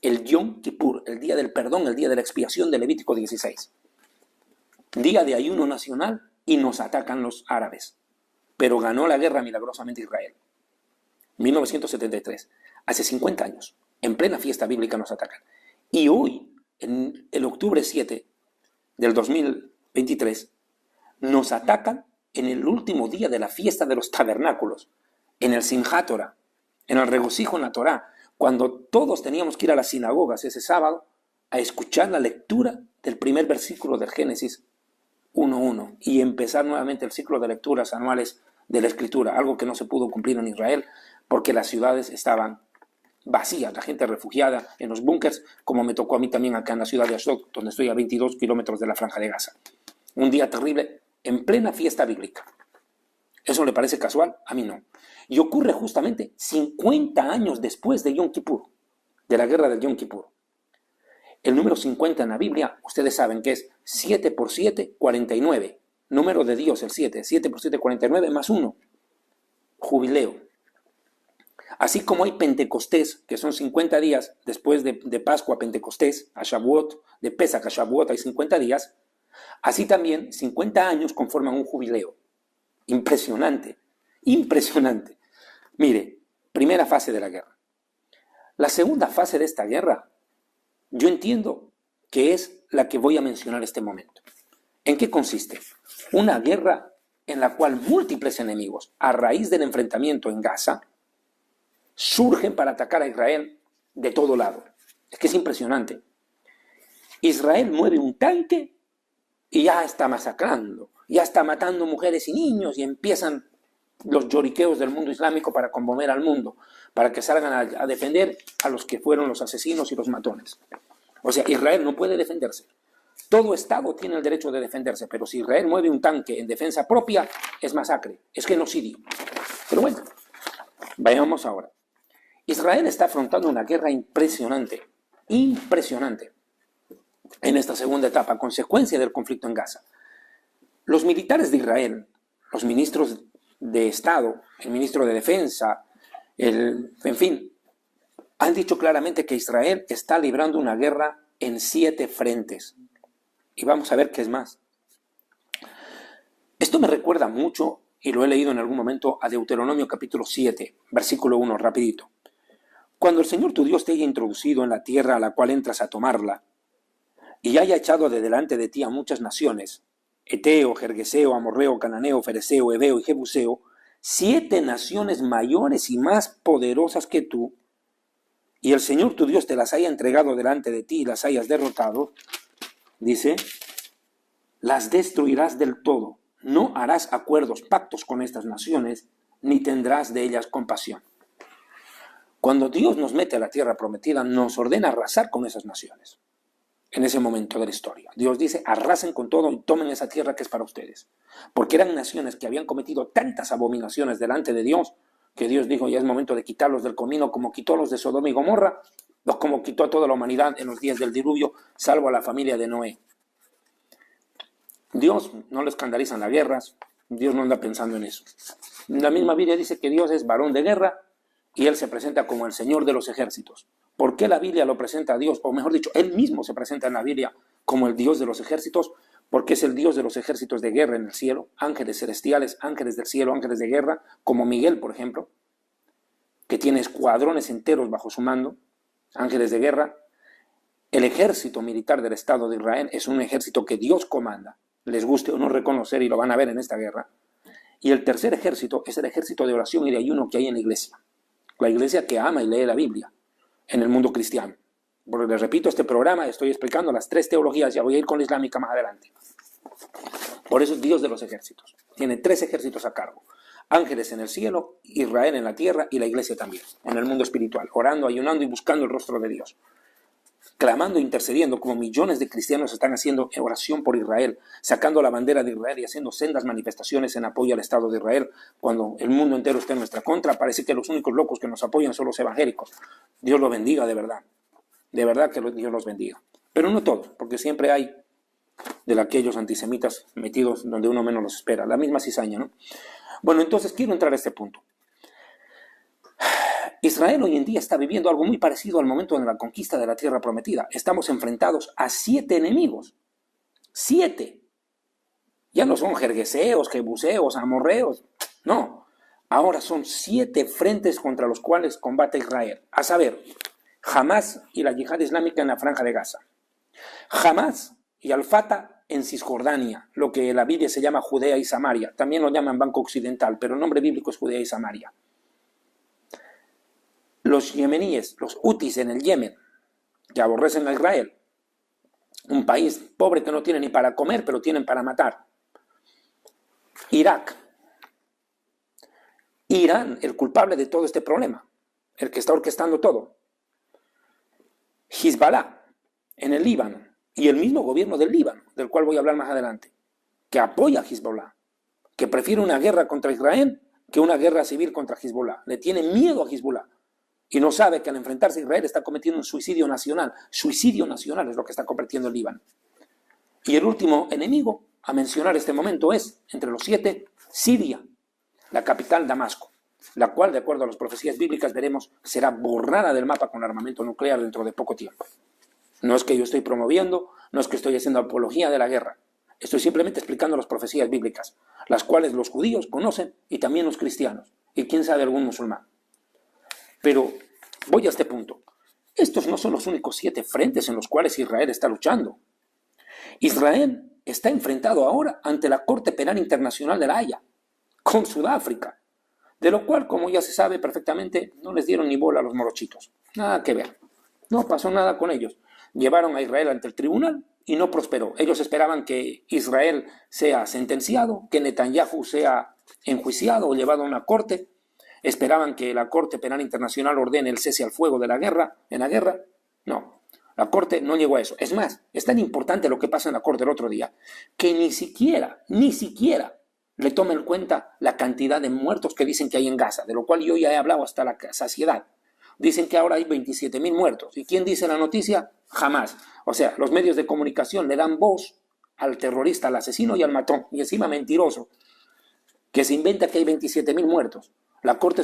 el Yom Kippur, el día del perdón, el día de la expiación de Levítico 16. Día de ayuno nacional y nos atacan los árabes. Pero ganó la guerra milagrosamente Israel. 1973, hace 50 años, en plena fiesta bíblica nos atacan. Y hoy, en el octubre 7 del 2023, nos atacan en el último día de la fiesta de los tabernáculos, en el Simchat Torah, en el regocijo en la Torah, cuando todos teníamos que ir a las sinagogas ese sábado a escuchar la lectura del primer versículo del Génesis 1:1 y empezar nuevamente el ciclo de lecturas anuales de la Escritura, algo que no se pudo cumplir en Israel porque las ciudades estaban vacías, la gente refugiada en los búnkers, como me tocó a mí también acá en la ciudad de Ashdod, donde estoy a 22 kilómetros de la Franja de Gaza. Un día terrible en plena fiesta bíblica. ¿Eso le parece casual? A mí no. Y ocurre justamente 50 años después de Yom Kippur, de la guerra del Yom Kippur. El número 50 en la Biblia, ustedes saben que es 7 por 7, 49. Número de Dios, el 7. 7 por 7, 49 más 1. Jubileo. Así como hay Pentecostés, que son 50 días después de Pascua a Pentecostés, a Shavuot, de Pesach a Shavuot hay 50 días, así también 50 años conforman un jubileo. Impresionante, impresionante. Mire, primera fase de la guerra. La segunda fase de esta guerra, yo entiendo que es la que voy a mencionar en este momento. ¿En qué consiste? Una guerra en la cual múltiples enemigos, a raíz del enfrentamiento en Gaza, surgen para atacar a Israel de todo lado. Es que es impresionante. Israel mueve un tanque y ya está masacrando, ya está matando mujeres y niños y empiezan los lloriqueos del mundo islámico para conmover al mundo, para que salgan a defender a los que fueron los asesinos y los matones. O sea, Israel no puede defenderse. Todo Estado tiene el derecho de defenderse, pero si Israel mueve un tanque en defensa propia, es masacre, es genocidio. Pero bueno, vayamos ahora. Israel está afrontando una guerra impresionante, impresionante, en esta segunda etapa, a consecuencia del conflicto en Gaza. Los militares de Israel, los ministros de Estado, el ministro de Defensa, en fin, han dicho claramente que Israel está librando una guerra en 7 frentes. Y vamos a ver qué es más. Esto me recuerda mucho, y lo he leído en algún momento, a Deuteronomio capítulo 7, versículo 1, rapidito. Cuando el Señor tu Dios te haya introducido en la tierra a la cual entras a tomarla, y haya echado de delante de ti a muchas naciones, Eteo, Gergeseo, Amorreo, Cananeo, Fereceo, Heveo y Jebuseo, 7 naciones mayores y más poderosas que tú, y el Señor tu Dios te las haya entregado delante de ti y las hayas derrotado, dice, las destruirás del todo, no harás acuerdos, pactos con estas naciones, ni tendrás de ellas compasión. Cuando Dios nos mete a la tierra prometida, nos ordena arrasar con esas naciones. En ese momento de la historia, Dios dice, arrasen con todo y tomen esa tierra que es para ustedes. Porque eran naciones que habían cometido tantas abominaciones delante de Dios, que Dios dijo, ya es momento de quitarlos del camino, como quitó a los de Sodoma y Gomorra, como quitó a toda la humanidad en los días del diluvio, salvo a la familia de Noé. Dios no le escandalizan las guerras, Dios no anda pensando en eso. La misma Biblia dice que Dios es varón de guerra y Él se presenta como el Señor de los ejércitos. ¿Por qué la Biblia lo presenta a Dios? O mejor dicho, Él mismo se presenta en la Biblia como el Dios de los ejércitos, porque es el Dios de los ejércitos de guerra en el cielo, ángeles celestiales, ángeles del cielo, ángeles de guerra, como Miguel, por ejemplo, que tiene escuadrones enteros bajo su mando, ángeles de guerra. El ejército militar del Estado de Israel es un ejército que Dios comanda, les guste o no reconocer, y lo van a ver en esta guerra. Y el tercer ejército es el ejército de oración y de ayuno que hay en la iglesia que ama y lee la Biblia en el mundo cristiano. Porque les repito, este programa estoy explicando las 3 teologías, ya voy a ir con la islámica más adelante. Por eso es Dios de los ejércitos. Tiene 3 ejércitos a cargo. Ángeles en el cielo, Israel en la tierra y la iglesia también, en el mundo espiritual, orando, ayunando y buscando el rostro de Dios. clamando e intercediendo como millones de cristianos están haciendo en oración por Israel, sacando la bandera de Israel y haciendo sendas manifestaciones en apoyo al Estado de Israel, cuando el mundo entero está en nuestra contra. Parece que los únicos locos que nos apoyan son los evangélicos. Dios los bendiga, de verdad que Dios los bendiga. Pero no todos, porque siempre hay de aquellos antisemitas metidos donde uno menos los espera, la misma cizaña, ¿no? Bueno, entonces quiero entrar a este punto. Israel hoy en día está viviendo algo muy parecido al momento de la conquista de la tierra prometida. Estamos enfrentados a 7 enemigos. 7. Ya no son jergueseos, jebuseos, amorreos. No. Ahora son 7 frentes contra los cuales combate Israel. A saber, Hamás y la yihad islámica en la franja de Gaza. Hamás y Al-Fatah en Cisjordania, lo que en la Biblia se llama Judea y Samaria. También lo llaman Banco Occidental, pero el nombre bíblico es Judea y Samaria. Los yemeníes, los hutis en el Yemen, que aborrecen a Israel. Un país pobre que no tiene ni para comer, pero tienen para matar. Irak. Irán, el culpable de todo este problema, el que está orquestando todo. Hezbollah, en el Líbano, y el mismo gobierno del Líbano, del cual voy a hablar más adelante, que apoya a Hezbollah, que prefiere una guerra contra Israel que una guerra civil contra Hezbollah. Le tiene miedo a Hezbollah. Y no sabe que al enfrentarse a Israel está cometiendo un suicidio nacional. Suicidio nacional es lo que está cometiendo el Líbano. Y el último enemigo a mencionar este momento es, entre los 7, Siria, la capital Damasco, la cual, de acuerdo a las profecías bíblicas, veremos será borrada del mapa con armamento nuclear dentro de poco tiempo. No es que yo estoy promoviendo, no es que estoy haciendo apología de la guerra. Estoy simplemente explicando las profecías bíblicas, las cuales los judíos conocen y también los cristianos, y quién sabe algún musulmán. Pero voy a este punto. Estos no son los únicos 7 frentes en los cuales Israel está luchando. Israel está enfrentado ahora ante la Corte Penal Internacional de La Haya, con Sudáfrica, de lo cual, como ya se sabe perfectamente, no les dieron ni bola a los morochitos. Nada que ver. No pasó nada con ellos. Llevaron a Israel ante el tribunal y no prosperó. Ellos esperaban que Israel sea sentenciado, que Netanyahu sea enjuiciado o llevado a una corte. ¿Esperaban que la Corte Penal Internacional ordene el cese al fuego de la guerra, en la guerra? No, la Corte no llegó a eso. Es más, es tan importante lo que pasa en la Corte el otro día, que ni siquiera le toma en cuenta la cantidad de muertos que dicen que hay en Gaza, de lo cual yo ya he hablado hasta la saciedad. Dicen que ahora hay 27.000 muertos. ¿Y quién dice la noticia? Jamás. O sea, los medios de comunicación le dan voz al terrorista, al asesino y al matón, y encima mentiroso, que se inventa que hay 27.000 muertos. La Corte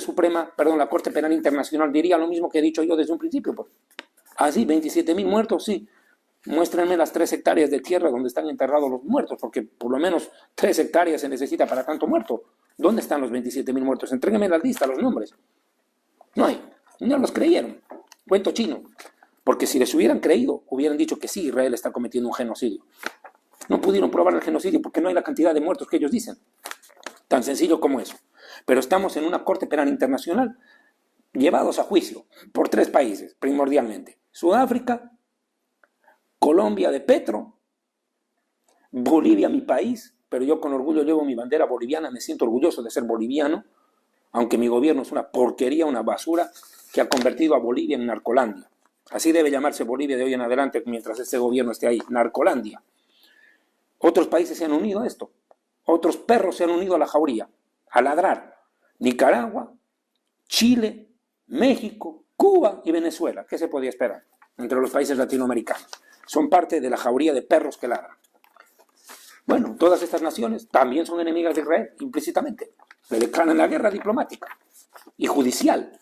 Penal Internacional diría lo mismo que he dicho yo desde un principio. Pues. Así, 27.000 muertos, sí. Muéstrenme las 3 hectáreas de tierra donde están enterrados los muertos, porque por lo menos 3 hectáreas se necesita para tanto muerto. ¿Dónde están los 27.000 muertos? Entréguenme la lista, los nombres. No hay. No los creyeron. Cuento chino. Porque si les hubieran creído, hubieran dicho que sí, Israel está cometiendo un genocidio. No pudieron probar el genocidio porque no hay la cantidad de muertos que ellos dicen. Tan sencillo como eso. Pero estamos en una Corte Penal Internacional llevados a juicio por 3 países, primordialmente. Sudáfrica, Colombia de Petro, Bolivia, mi país, pero yo con orgullo llevo mi bandera boliviana, me siento orgulloso de ser boliviano, aunque mi gobierno es una porquería, una basura, que ha convertido a Bolivia en Narcolandia. Así debe llamarse Bolivia de hoy en adelante mientras este gobierno esté ahí, Narcolandia. Otros países se han unido a esto, otros perros se han unido a la jauría, a ladrar. Nicaragua, Chile, México, Cuba y Venezuela. ¿Qué se podía esperar entre los países latinoamericanos? Son parte de la jauría de perros que ladran. Bueno, todas estas naciones también son enemigas de Israel, implícitamente. Le declaran la guerra diplomática y judicial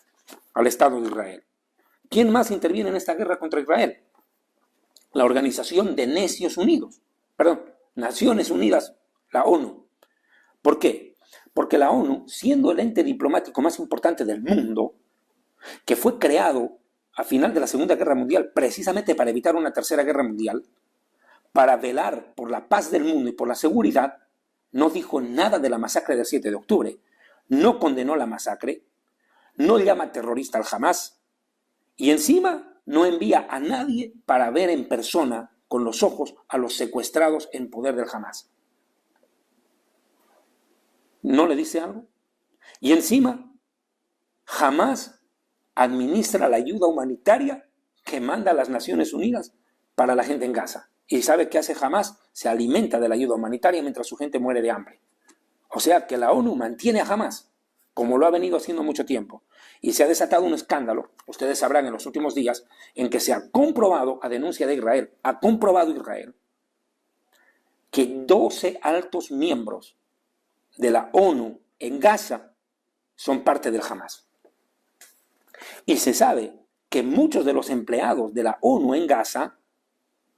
al Estado de Israel. ¿Quién más interviene en esta guerra contra Israel? La Organización de Naciones Unidas, la ONU. ¿Por qué? Porque la ONU, siendo el ente diplomático más importante del mundo, que fue creado a final de la Segunda Guerra Mundial precisamente para evitar una Tercera Guerra Mundial, para velar por la paz del mundo y por la seguridad, no dijo nada de la masacre del 7 de octubre, no condenó la masacre, no llama terrorista al Hamás y encima no envía a nadie para ver en persona, con los ojos, a los secuestrados en poder del Hamás. ¿No le dice algo? Y encima, jamás administra la ayuda humanitaria que manda a las Naciones Unidas para la gente en Gaza. ¿Y sabe qué hace Hamás? Se alimenta de la ayuda humanitaria mientras su gente muere de hambre. O sea que la ONU mantiene a Hamás, como lo ha venido haciendo mucho tiempo. Y se ha desatado un escándalo, ustedes sabrán en los últimos días, en que se ha comprobado, a denuncia de Israel, ha comprobado Israel, que 12 altos miembros de la ONU en Gaza son parte del Hamás. Y se sabe que muchos de los empleados de la ONU en Gaza,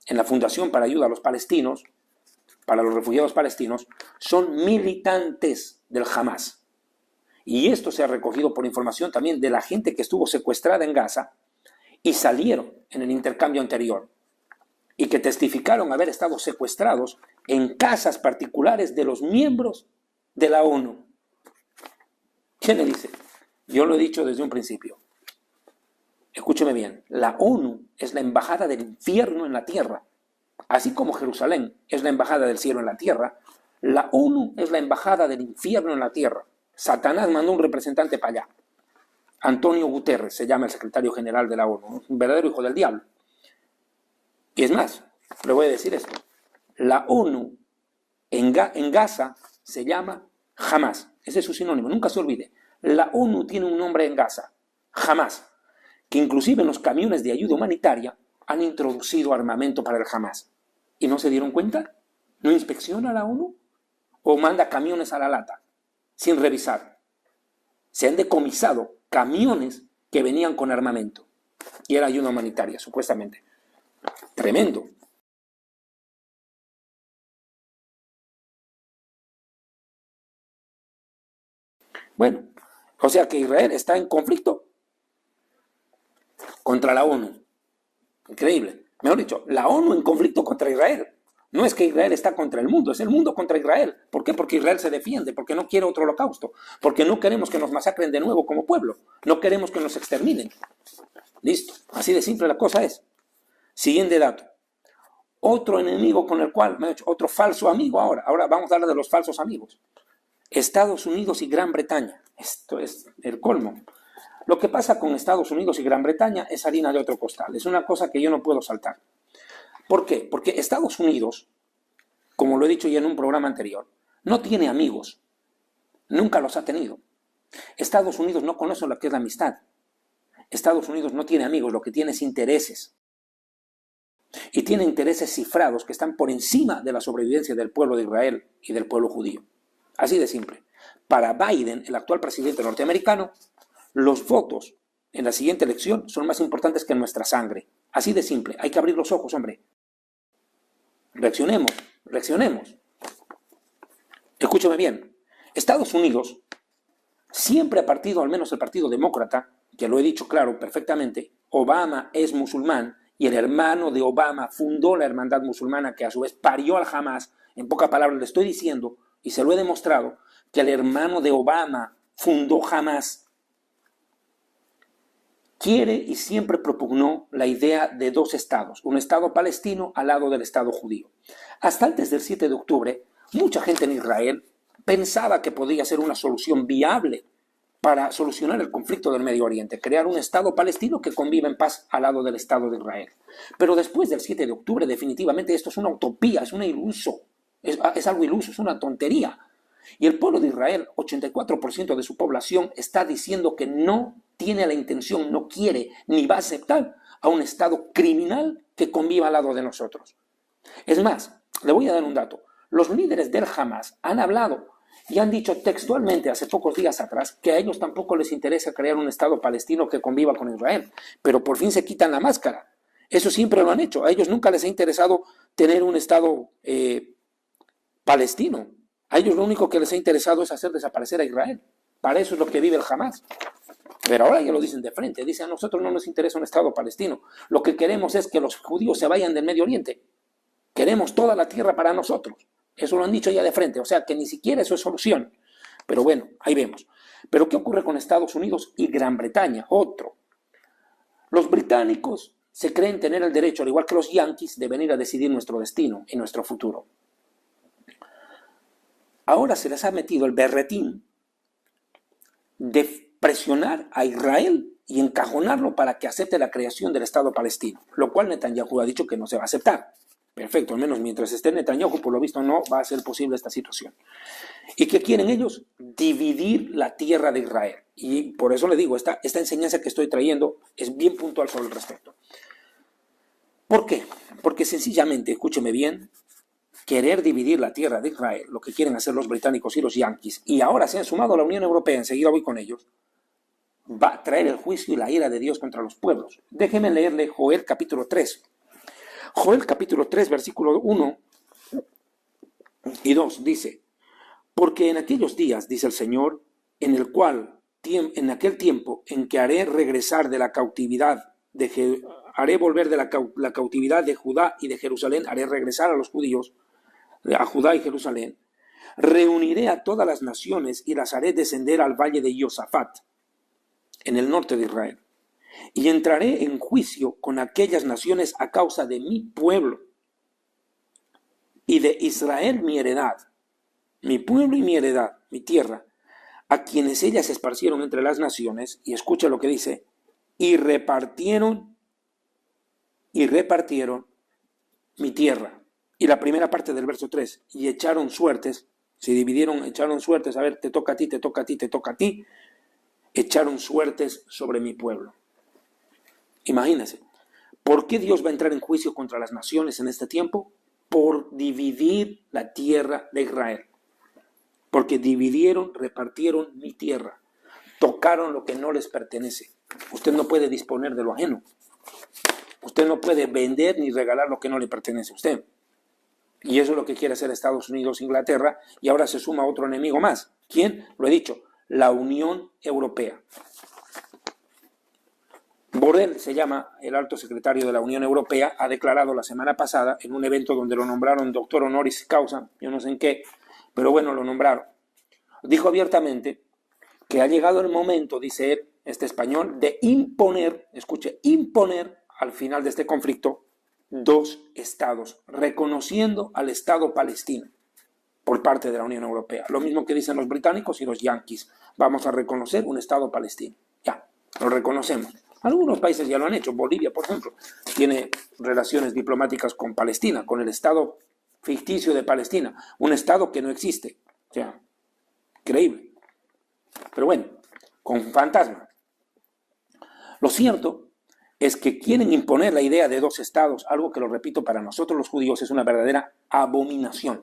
en la Fundación para Ayuda a los Palestinos, para los refugiados palestinos, son militantes del Hamás. Y esto se ha recogido por información también de la gente que estuvo secuestrada en Gaza y salieron en el intercambio anterior y que testificaron haber estado secuestrados en casas particulares de los miembros de la ONU. ¿Quién le dice? Yo lo he dicho desde un principio. Escúcheme bien, la ONU es la embajada del infierno en la tierra. Así como Jerusalén es la embajada del cielo en la tierra, la ONU es la embajada del infierno en la tierra. Satanás mandó un representante para allá. Antonio Guterres se llama el secretario general de la ONU, un verdadero hijo del diablo. Y es más, le voy a decir esto. La ONU en Gaza se llama Hamás. Ese es su sinónimo, nunca se olvide. La ONU tiene un nombre en Gaza, Hamás, que inclusive en los camiones de ayuda humanitaria han introducido armamento para el Hamás. ¿Y no se dieron cuenta? ¿No inspecciona la ONU? ¿O manda camiones a la lata sin revisar? Se han decomisado camiones que venían con armamento y era ayuda humanitaria, supuestamente. Tremendo. Bueno, o sea que Israel está en conflicto contra la ONU. Increíble. Mejor dicho, la ONU en conflicto contra Israel. No es que Israel está contra el mundo, es el mundo contra Israel. ¿Por qué? Porque Israel se defiende, porque no quiere otro holocausto, porque no queremos que nos masacren de nuevo como pueblo, no queremos que nos exterminen. Listo, así de simple la cosa es. Siguiente dato. Otro enemigo con el cual, me ha hecho otro falso amigo ahora. Ahora vamos a hablar de los falsos amigos. Estados Unidos y Gran Bretaña. Esto es el colmo. Lo que pasa con Estados Unidos y Gran Bretaña es harina de otro costal. Es una cosa que yo no puedo saltar. ¿Por qué? Porque Estados Unidos, como lo he dicho ya en un programa anterior, no tiene amigos. Nunca los ha tenido. Estados Unidos no conoce lo que es la amistad. Estados Unidos no tiene amigos, lo que tiene es intereses. Y tiene intereses cifrados que están por encima de la sobrevivencia del pueblo de Israel y del pueblo judío. Así de simple. Para Biden, el actual presidente norteamericano, los votos en la siguiente elección son más importantes que nuestra sangre. Así de simple. Hay que abrir los ojos, hombre. Reaccionemos, reaccionemos. Escúcheme bien. Estados Unidos siempre ha partido, al menos el Partido Demócrata, que lo he dicho claro perfectamente, Obama es musulmán y el hermano de Obama fundó la hermandad musulmana que a su vez parió al Hamás. En pocas palabras le estoy diciendo, y se lo he demostrado, que el hermano de Obama fundó Hamás. Quiere y siempre propugnó la idea de dos estados, un estado palestino al lado del estado judío. Hasta antes del 7 de octubre, mucha gente en Israel pensaba que podía ser una solución viable para solucionar el conflicto del Medio Oriente, crear un estado palestino que conviva en paz al lado del estado de Israel. Pero después del 7 de octubre, definitivamente esto es una utopía, es una iluso, es algo iluso, es una tontería. Y el pueblo de Israel, 84% de su población, está diciendo que no tiene la intención, no quiere ni va a aceptar a un Estado criminal que conviva al lado de nosotros. Es más, le voy a dar un dato. Los líderes del Hamás han hablado y han dicho textualmente hace pocos días atrás que a ellos tampoco les interesa crear un Estado palestino que conviva con Israel, pero por fin se quitan la máscara. Eso siempre lo han hecho. A ellos nunca les ha interesado tener un Estado palestino. A ellos lo único que les ha interesado es hacer desaparecer a Israel. Para eso es lo que vive el Hamás. Pero ahora ya lo dicen de frente. Dicen, a nosotros no nos interesa un Estado palestino. Lo que queremos es que los judíos se vayan del Medio Oriente. Queremos toda la tierra para nosotros. Eso lo han dicho ya de frente. O sea que ni siquiera eso es solución. Pero bueno, ahí vemos. Pero ¿qué ocurre con Estados Unidos y Gran Bretaña? Otro. Los británicos se creen tener el derecho, al igual que los yanquis, de venir a decidir nuestro destino y nuestro futuro. Ahora se les ha metido el berretín de presionar a Israel y encajonarlo para que acepte la creación del Estado palestino, lo cual Netanyahu ha dicho que no se va a aceptar. Perfecto, al menos mientras esté Netanyahu, por lo visto no va a ser posible esta situación. ¿Y qué quieren ellos? Dividir la tierra de Israel. Y por eso le digo, esta enseñanza que estoy trayendo es bien puntual sobre el respecto. ¿Por qué? Porque sencillamente, escúcheme bien, querer dividir la tierra de Israel, lo que quieren hacer los británicos y los yanquis, y ahora se han sumado a la Unión Europea, enseguida voy con ellos, va a traer el juicio y la ira de Dios contra los pueblos. Déjeme leerle Joel capítulo 3. Joel capítulo 3, versículo 1 y 2 dice: porque en aquellos días, dice el Señor, en aquel tiempo en que haré regresar de la cautividad, haré volver de la cautividad de Judá y de Jerusalén, haré regresar a los judíos, a Judá y Jerusalén, reuniré a todas las naciones y las haré descender al valle de Josafat, en el norte de Israel, y entraré en juicio con aquellas naciones a causa de mi pueblo y de Israel mi heredad, mi pueblo y mi heredad, mi tierra, a quienes ellas esparcieron entre las naciones, y escucha lo que dice, y repartieron mi tierra. Y la primera parte del verso 3, y echaron suertes, se dividieron, echaron suertes, a ver, te toca a ti, te toca a ti, te toca a ti, echaron suertes sobre mi pueblo. Imagínense, ¿por qué Dios va a entrar en juicio contra las naciones en este tiempo? Por dividir la tierra de Israel. Porque dividieron, repartieron mi tierra, tocaron lo que no les pertenece. Usted no puede disponer de lo ajeno. Usted no puede vender ni regalar lo que no le pertenece a usted. Y eso es lo que quiere hacer Estados Unidos, Inglaterra, y ahora se suma otro enemigo más. ¿Quién? Lo he dicho, la Unión Europea. Borrell se llama el alto secretario de la Unión Europea, ha declarado la semana pasada en un evento donde lo nombraron doctor honoris causa, yo no sé en qué, pero bueno, lo nombraron. Dijo abiertamente que ha llegado el momento, dice él, este español, de imponer, escuche, imponer al final de este conflicto 2 estados, reconociendo al Estado palestino por parte de la Unión Europea. Lo mismo que dicen los británicos y los yanquis. Vamos a reconocer un Estado palestino. Ya, lo reconocemos. Algunos países ya lo han hecho. Bolivia, por ejemplo, tiene relaciones diplomáticas con Palestina, con el Estado ficticio de Palestina, un Estado que no existe. O sea, increíble. Pero bueno, con fantasma. Lo cierto es que quieren imponer la idea de 2 estados, algo que, lo repito, para nosotros los judíos es una verdadera abominación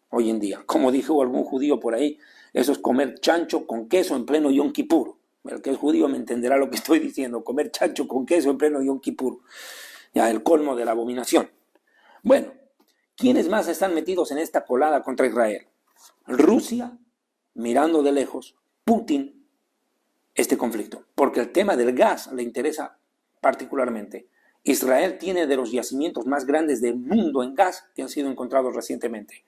hoy en día. Como dijo algún judío por ahí, eso es comer chancho con queso en pleno Yom Kippur. El que es judío me entenderá lo que estoy diciendo, comer chancho con queso en pleno Yom Kippur. Ya, el colmo de la abominación. Bueno, ¿quiénes más están metidos en esta colada contra Israel? Rusia, mirando de lejos, Putin, este conflicto, porque el tema del gas le interesa particularmente. Israel tiene de los yacimientos más grandes del mundo en gas que han sido encontrados recientemente.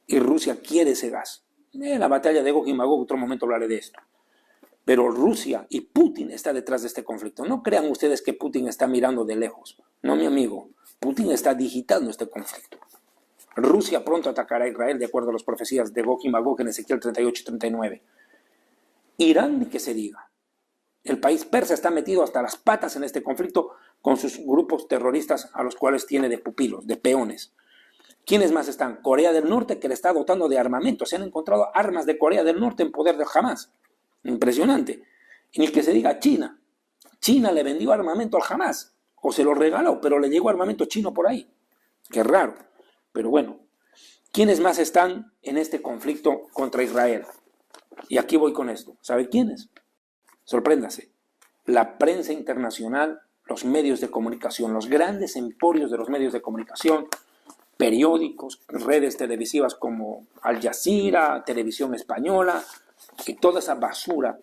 Y Rusia quiere ese gas. La batalla de Gog y Magog, otro momento hablaré de esto. Pero Rusia y Putin está detrás de este conflicto. No crean ustedes que Putin está mirando de lejos. No, mi amigo. Putin está digitando este conflicto. Rusia pronto atacará a Israel de acuerdo a las profecías de Gog y Magog en Ezequiel 38 y 39. Irán, ni que se diga. El país persa está metido hasta las patas en este conflicto con sus grupos terroristas a los cuales tiene de pupilos, de peones. ¿Quiénes más están? Corea del Norte, que le está dotando de armamento. Se han encontrado armas de Corea del Norte en poder de Hamas. Impresionante. Y ni que se diga China. China le vendió armamento al Hamas. O se lo regaló, pero le llegó armamento chino por ahí. Qué raro. Pero bueno. ¿Quiénes más están en este conflicto contra Israel? Y aquí voy con esto. ¿Sabe quiénes? Sorpréndase. La prensa internacional, los medios de comunicación, los grandes emporios de los medios de comunicación, periódicos, redes televisivas como Al Jazeera, Televisión Española, y toda esa basura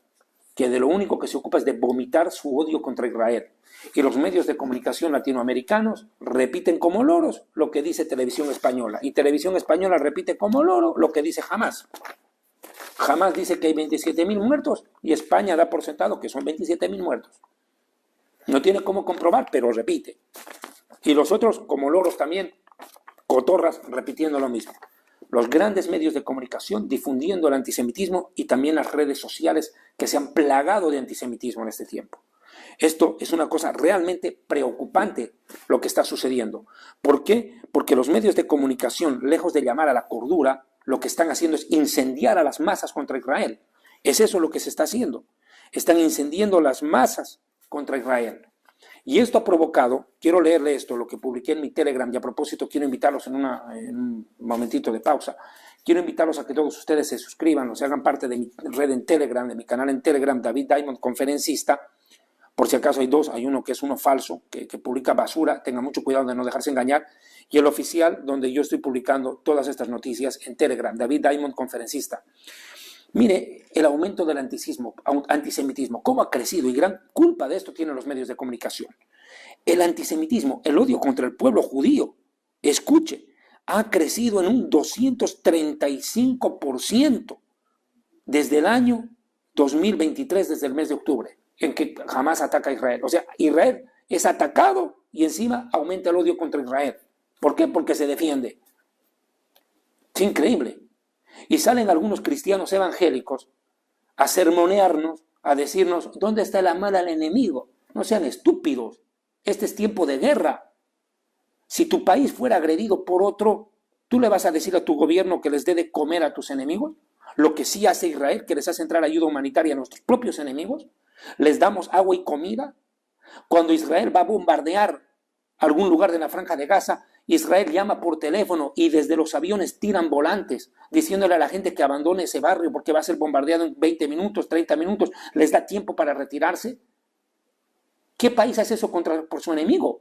que de lo único que se ocupa es de vomitar su odio contra Israel. Y los medios de comunicación latinoamericanos repiten como loros lo que dice Televisión Española. Y Televisión Española repite como loro lo que dice Hamas. Hamas dice que hay 27.000 muertos y España da por sentado que son 27.000 muertos. No tiene cómo comprobar, pero repite. Y los otros, como loros también, cotorras, repitiendo lo mismo. Los grandes medios de comunicación difundiendo el antisemitismo y también las redes sociales que se han plagado de antisemitismo en este tiempo. Esto es una cosa realmente preocupante lo que está sucediendo. ¿Por qué? Porque los medios de comunicación, lejos de llamar a la cordura, lo que están haciendo es incendiar a las masas contra Israel. Es eso lo que se está haciendo. Están incendiando las masas contra Israel. Y esto ha provocado, quiero leerle esto, lo que publiqué en mi Telegram, y a propósito quiero invitarlos en un momentito de pausa, quiero invitarlos a que todos ustedes se suscriban o se hagan parte de mi red en Telegram, de mi canal en Telegram, David Diamond, conferencista. Por si acaso hay dos, hay uno que es uno falso, que publica basura, tengan mucho cuidado de no dejarse engañar, y el oficial, donde yo estoy publicando todas estas noticias en Telegram, David Diamond, conferencista. Mire el aumento del antisemitismo, cómo ha crecido, y gran culpa de esto tienen los medios de comunicación. El antisemitismo, el odio contra el pueblo judío, escuche, ha crecido en un 235% desde el año 2023, desde el mes de octubre, en que Hamás ataca a Israel. O sea, Israel es atacado y encima aumenta el odio contra Israel. ¿Por qué? Porque se defiende. Es increíble. Y salen algunos cristianos evangélicos a sermonearnos, a decirnos, ¿dónde está el amor al enemigo? No sean estúpidos. Este es tiempo de guerra. Si tu país fuera agredido por otro, ¿tú le vas a decir a tu gobierno que les dé de comer a tus enemigos? Lo que sí hace Israel, que les hace entrar ayuda humanitaria a nuestros propios enemigos. ¿Les damos agua y comida? Cuando Israel va a bombardear algún lugar de la Franja de Gaza, Israel llama por teléfono y desde los aviones tiran volantes diciéndole a la gente que abandone ese barrio porque va a ser bombardeado en 20 minutos, 30 minutos, les da tiempo para retirarse. ¿Qué país hace eso por su enemigo?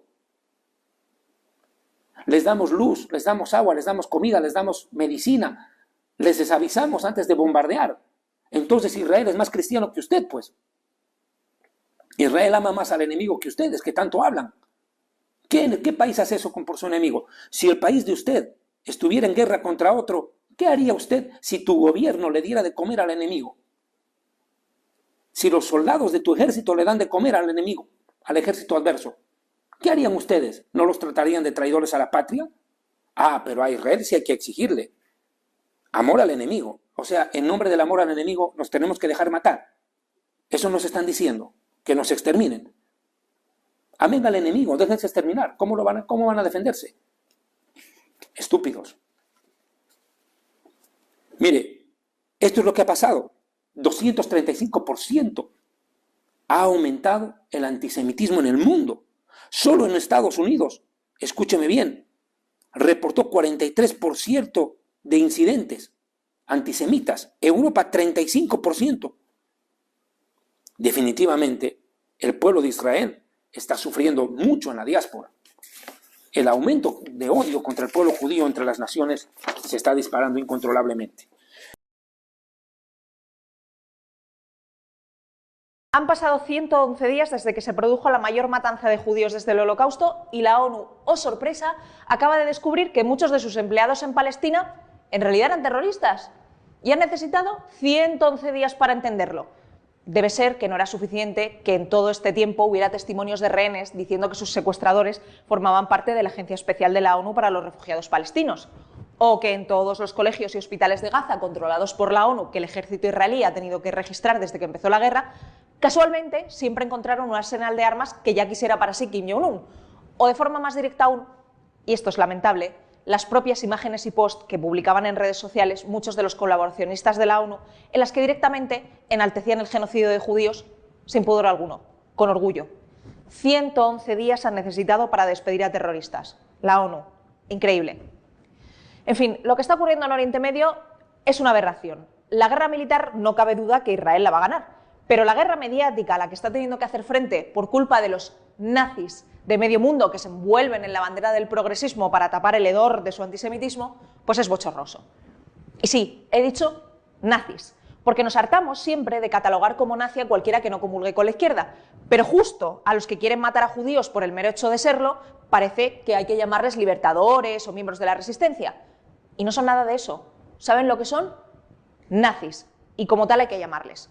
Les damos luz, les damos agua, les damos comida, les damos medicina, les desavisamos antes de bombardear. Entonces Israel es más cristiano que usted, pues. Israel ama más al enemigo que ustedes, que tanto hablan. ¿Qué país hace eso por su enemigo? Si el país de usted estuviera en guerra contra otro, ¿qué haría usted si tu gobierno le diera de comer al enemigo? Si los soldados de tu ejército le dan de comer al enemigo, al ejército adverso, ¿qué harían ustedes? ¿No los tratarían de traidores a la patria? Ah, pero a Israel sí hay que exigirle amor al enemigo. O sea, en nombre del amor al enemigo nos tenemos que dejar matar. Eso nos están diciendo, que nos exterminen. Amen al enemigo, déjense exterminar. ¿Cómo van a defenderse? Estúpidos. Mire, esto es lo que ha pasado. 235% ha aumentado el antisemitismo en el mundo. Solo en Estados Unidos, escúcheme bien, reportó 43% de incidentes antisemitas. Europa, 35%. Definitivamente, el pueblo de Israel está sufriendo mucho en la diáspora. El aumento de odio contra el pueblo judío entre las naciones se está disparando incontrolablemente. Han pasado 111 días desde que se produjo la mayor matanza de judíos desde el Holocausto y la ONU, oh sorpresa, acaba de descubrir que muchos de sus empleados en Palestina en realidad eran terroristas. Y han necesitado 111 días para entenderlo. Debe ser que no era suficiente que en todo este tiempo hubiera testimonios de rehenes diciendo que sus secuestradores formaban parte de la Agencia Especial de la ONU para los Refugiados Palestinos, o que en todos los colegios y hospitales de Gaza controlados por la ONU que el ejército israelí ha tenido que registrar desde que empezó la guerra, casualmente siempre encontraron un arsenal de armas que ya quisiera para sí Kim Jong-un, o de forma más directa aún, y esto es lamentable, las propias imágenes y posts que publicaban en redes sociales muchos de los colaboracionistas de la ONU, en las que directamente enaltecían el genocidio de judíos sin pudor alguno, con orgullo. 111 días han necesitado para despedir a terroristas. La ONU. Increíble. En fin, lo que está ocurriendo en Oriente Medio es una aberración. La guerra militar no cabe duda que Israel la va a ganar, pero la guerra mediática a la que está teniendo que hacer frente por culpa de los nazis de medio mundo que se envuelven en la bandera del progresismo para tapar el hedor de su antisemitismo, pues es bochornoso. Y sí, he dicho nazis, porque nos hartamos siempre de catalogar como nazi a cualquiera que no comulgue con la izquierda, pero justo a los que quieren matar a judíos por el mero hecho de serlo, parece que hay que llamarles libertadores o miembros de la resistencia. Y no son nada de eso. ¿Saben lo que son? Nazis. Y como tal hay que llamarles.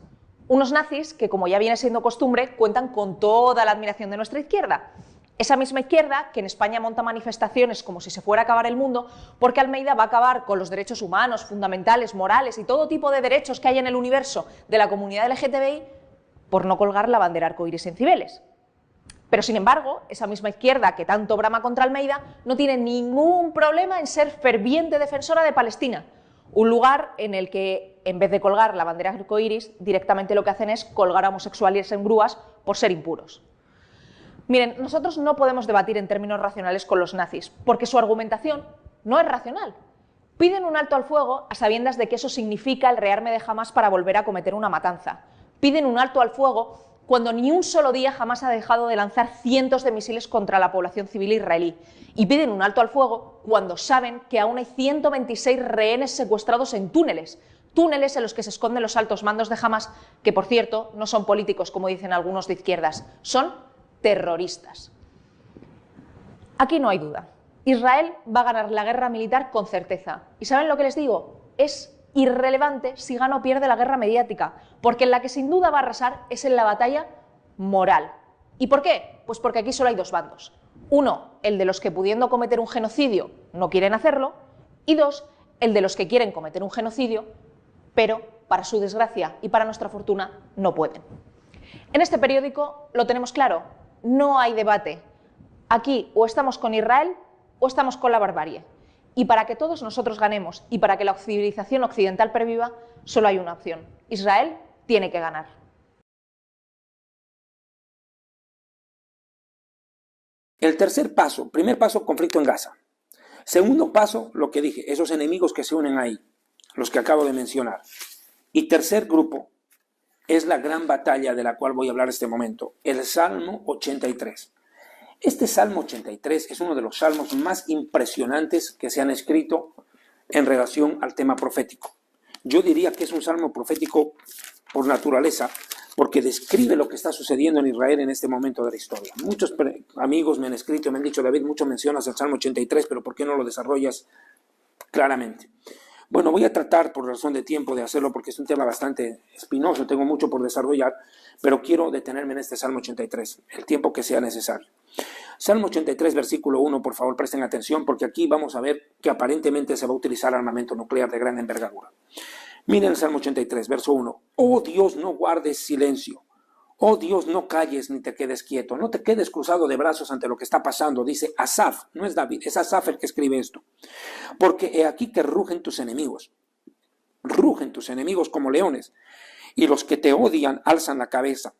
Unos nazis que, como ya viene siendo costumbre, cuentan con toda la admiración de nuestra izquierda. Esa misma izquierda que en España monta manifestaciones como si se fuera a acabar el mundo porque Almeida va a acabar con los derechos humanos, fundamentales, morales y todo tipo de derechos que hay en el universo de la comunidad LGTBI por no colgar la bandera arcoíris en Cibeles. Pero sin embargo, esa misma izquierda que tanto brama contra Almeida no tiene ningún problema en ser ferviente defensora de Palestina, un lugar en el que en vez de colgar la bandera arcoíris directamente lo que hacen es colgar a homosexuales en grúas por ser impuros. Miren, nosotros no podemos debatir en términos racionales con los nazis, porque su argumentación no es racional. Piden un alto al fuego a sabiendas de que eso significa el rearme de Hamás para volver a cometer una matanza. Piden un alto al fuego cuando ni un solo día Hamás ha dejado de lanzar cientos de misiles contra la población civil israelí. Y piden un alto al fuego cuando saben que aún hay 126 rehenes secuestrados en túneles en los que se esconden los altos mandos de Hamás, que por cierto no son políticos como dicen algunos de izquierdas, son terroristas. Aquí no hay duda. Israel va a ganar la guerra militar con certeza. ¿Y saben lo que les digo? Es irrelevante si gana o pierde la guerra mediática, porque en la que sin duda va a arrasar es en la batalla moral. ¿Y por qué? Pues porque aquí solo hay dos bandos. Uno, el de los que pudiendo cometer un genocidio no quieren hacerlo, y dos, el de los que quieren cometer un genocidio, pero para su desgracia y para nuestra fortuna no pueden. En este periódico lo tenemos claro. No hay debate. Aquí o estamos con Israel o estamos con la barbarie. Y para que todos nosotros ganemos y para que la civilización occidental perviva, solo hay una opción. Israel tiene que ganar. El tercer paso, primer paso, conflicto en Gaza. Segundo paso, lo que dije, esos enemigos que se unen ahí, los que acabo de mencionar. Y tercer grupo, es la gran batalla de la cual voy a hablar en este momento, el Salmo 83. Este Salmo 83 es uno de los salmos más impresionantes que se han escrito en relación al tema profético. Yo diría que es un salmo profético por naturaleza, porque describe lo que está sucediendo en Israel en este momento de la historia. Muchos amigos me han escrito, me han dicho, David, mucho mencionas el Salmo 83, pero ¿por qué no lo desarrollas claramente? Bueno, voy a tratar por razón de tiempo de hacerlo porque es un tema bastante espinoso, tengo mucho por desarrollar, pero quiero detenerme en este Salmo 83, el tiempo que sea necesario. Salmo 83, versículo 1, por favor presten atención porque aquí vamos a ver que aparentemente se va a utilizar armamento nuclear de gran envergadura. Miren el Salmo 83, verso 1. Oh Dios, no guardes silencio. Oh Dios, no calles ni te quedes quieto, no te quedes cruzado de brazos ante lo que está pasando, dice Asaf, no es David, es Asaf el que escribe esto. Porque he aquí que rugen tus enemigos como leones, y los que te odian alzan la cabeza.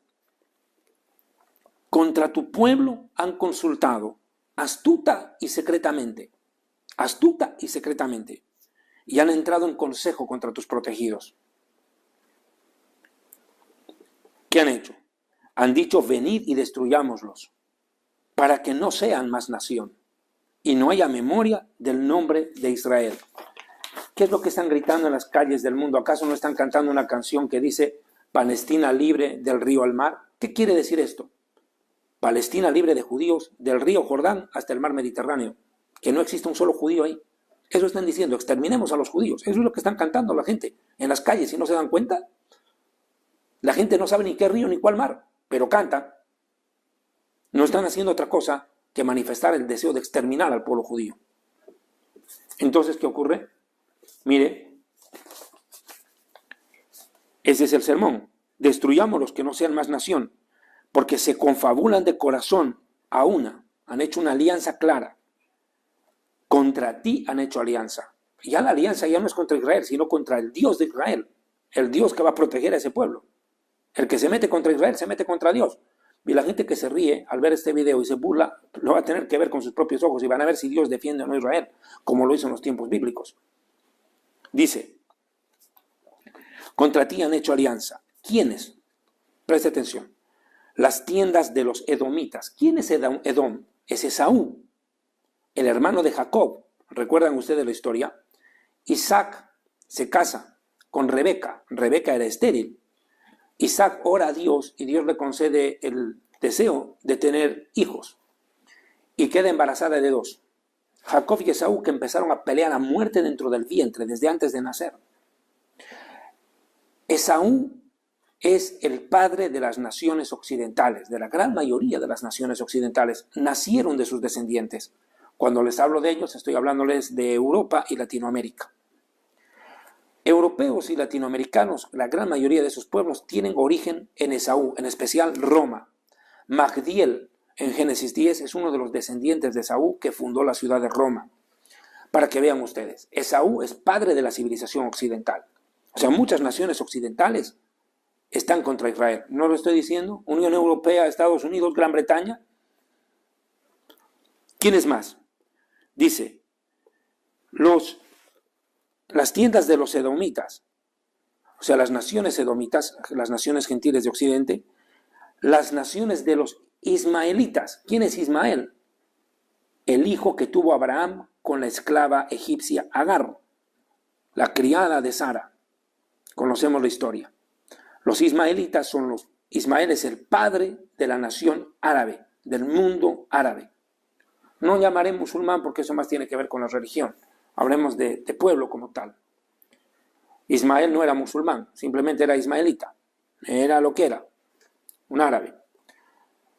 Contra tu pueblo han consultado, astuta y secretamente, y han entrado en consejo contra tus protegidos. ¿Qué han hecho? Han dicho, venid y destruyámoslos, para que no sean más nación, y no haya memoria del nombre de Israel. ¿Qué es lo que están gritando en las calles del mundo? ¿Acaso no están cantando una canción que dice, Palestina libre del río al mar? ¿Qué quiere decir esto? Palestina libre de judíos, del río Jordán hasta el mar Mediterráneo, que no existe un solo judío ahí. Eso están diciendo, exterminemos a los judíos. Eso es lo que están cantando la gente en las calles, ¿y no se dan cuenta? La gente no sabe ni qué río ni cuál mar, pero cantan. No están haciendo otra cosa que manifestar el deseo de exterminar al pueblo judío. Entonces, ¿qué ocurre? Mire, ese es el sermón. Destruyamos los que no sean más nación, porque se confabulan de corazón a una. Han hecho una alianza clara. Contra ti han hecho alianza. Ya la alianza ya no es contra Israel, sino contra el Dios de Israel. El Dios que va a proteger a ese pueblo. El que se mete contra Israel se mete contra Dios. Y la gente que se ríe al ver este video y se burla, lo va a tener que ver con sus propios ojos y van a ver si Dios defiende o no a Israel, como lo hizo en los tiempos bíblicos. Dice, contra ti han hecho alianza. ¿Quiénes? Preste atención. Las tiendas de los edomitas. ¿Quién es Edom? Es Esaú, el hermano de Jacob. ¿Recuerdan ustedes la historia? Isaac se casa con Rebeca. Rebeca era estéril. Isaac ora a Dios y Dios le concede el deseo de tener hijos. Y queda embarazada de 2. Jacob y Esaú, que empezaron a pelear a muerte dentro del vientre desde antes de nacer. Esaú es el padre de las naciones occidentales, de la gran mayoría de las naciones occidentales. Nacieron de sus descendientes. Cuando les hablo de ellos, estoy hablándoles de Europa y Latinoamérica. Europeos y latinoamericanos, la gran mayoría de sus pueblos tienen origen en Esaú, en especial Roma. Magdiel, en Génesis 10, es uno de los descendientes de Esaú que fundó la ciudad de Roma. Para que vean ustedes, Esaú es padre de la civilización occidental. O sea, muchas naciones occidentales están contra Israel. ¿No lo estoy diciendo? Unión Europea, Estados Unidos, Gran Bretaña. ¿Quién es más? Dice, las tiendas de los edomitas, o sea, las naciones edomitas, las naciones gentiles de Occidente, las naciones de los ismaelitas. ¿Quién es Ismael? El hijo que tuvo Abraham con la esclava egipcia Agar, la criada de Sara. Conocemos la historia. Los ismaelitas Ismael es el padre de la nación árabe, del mundo árabe. No llamaré musulmán porque eso más tiene que ver con la religión. Hablemos de pueblo como tal. Ismael no era musulmán, simplemente era ismaelita. Era lo que era, un árabe,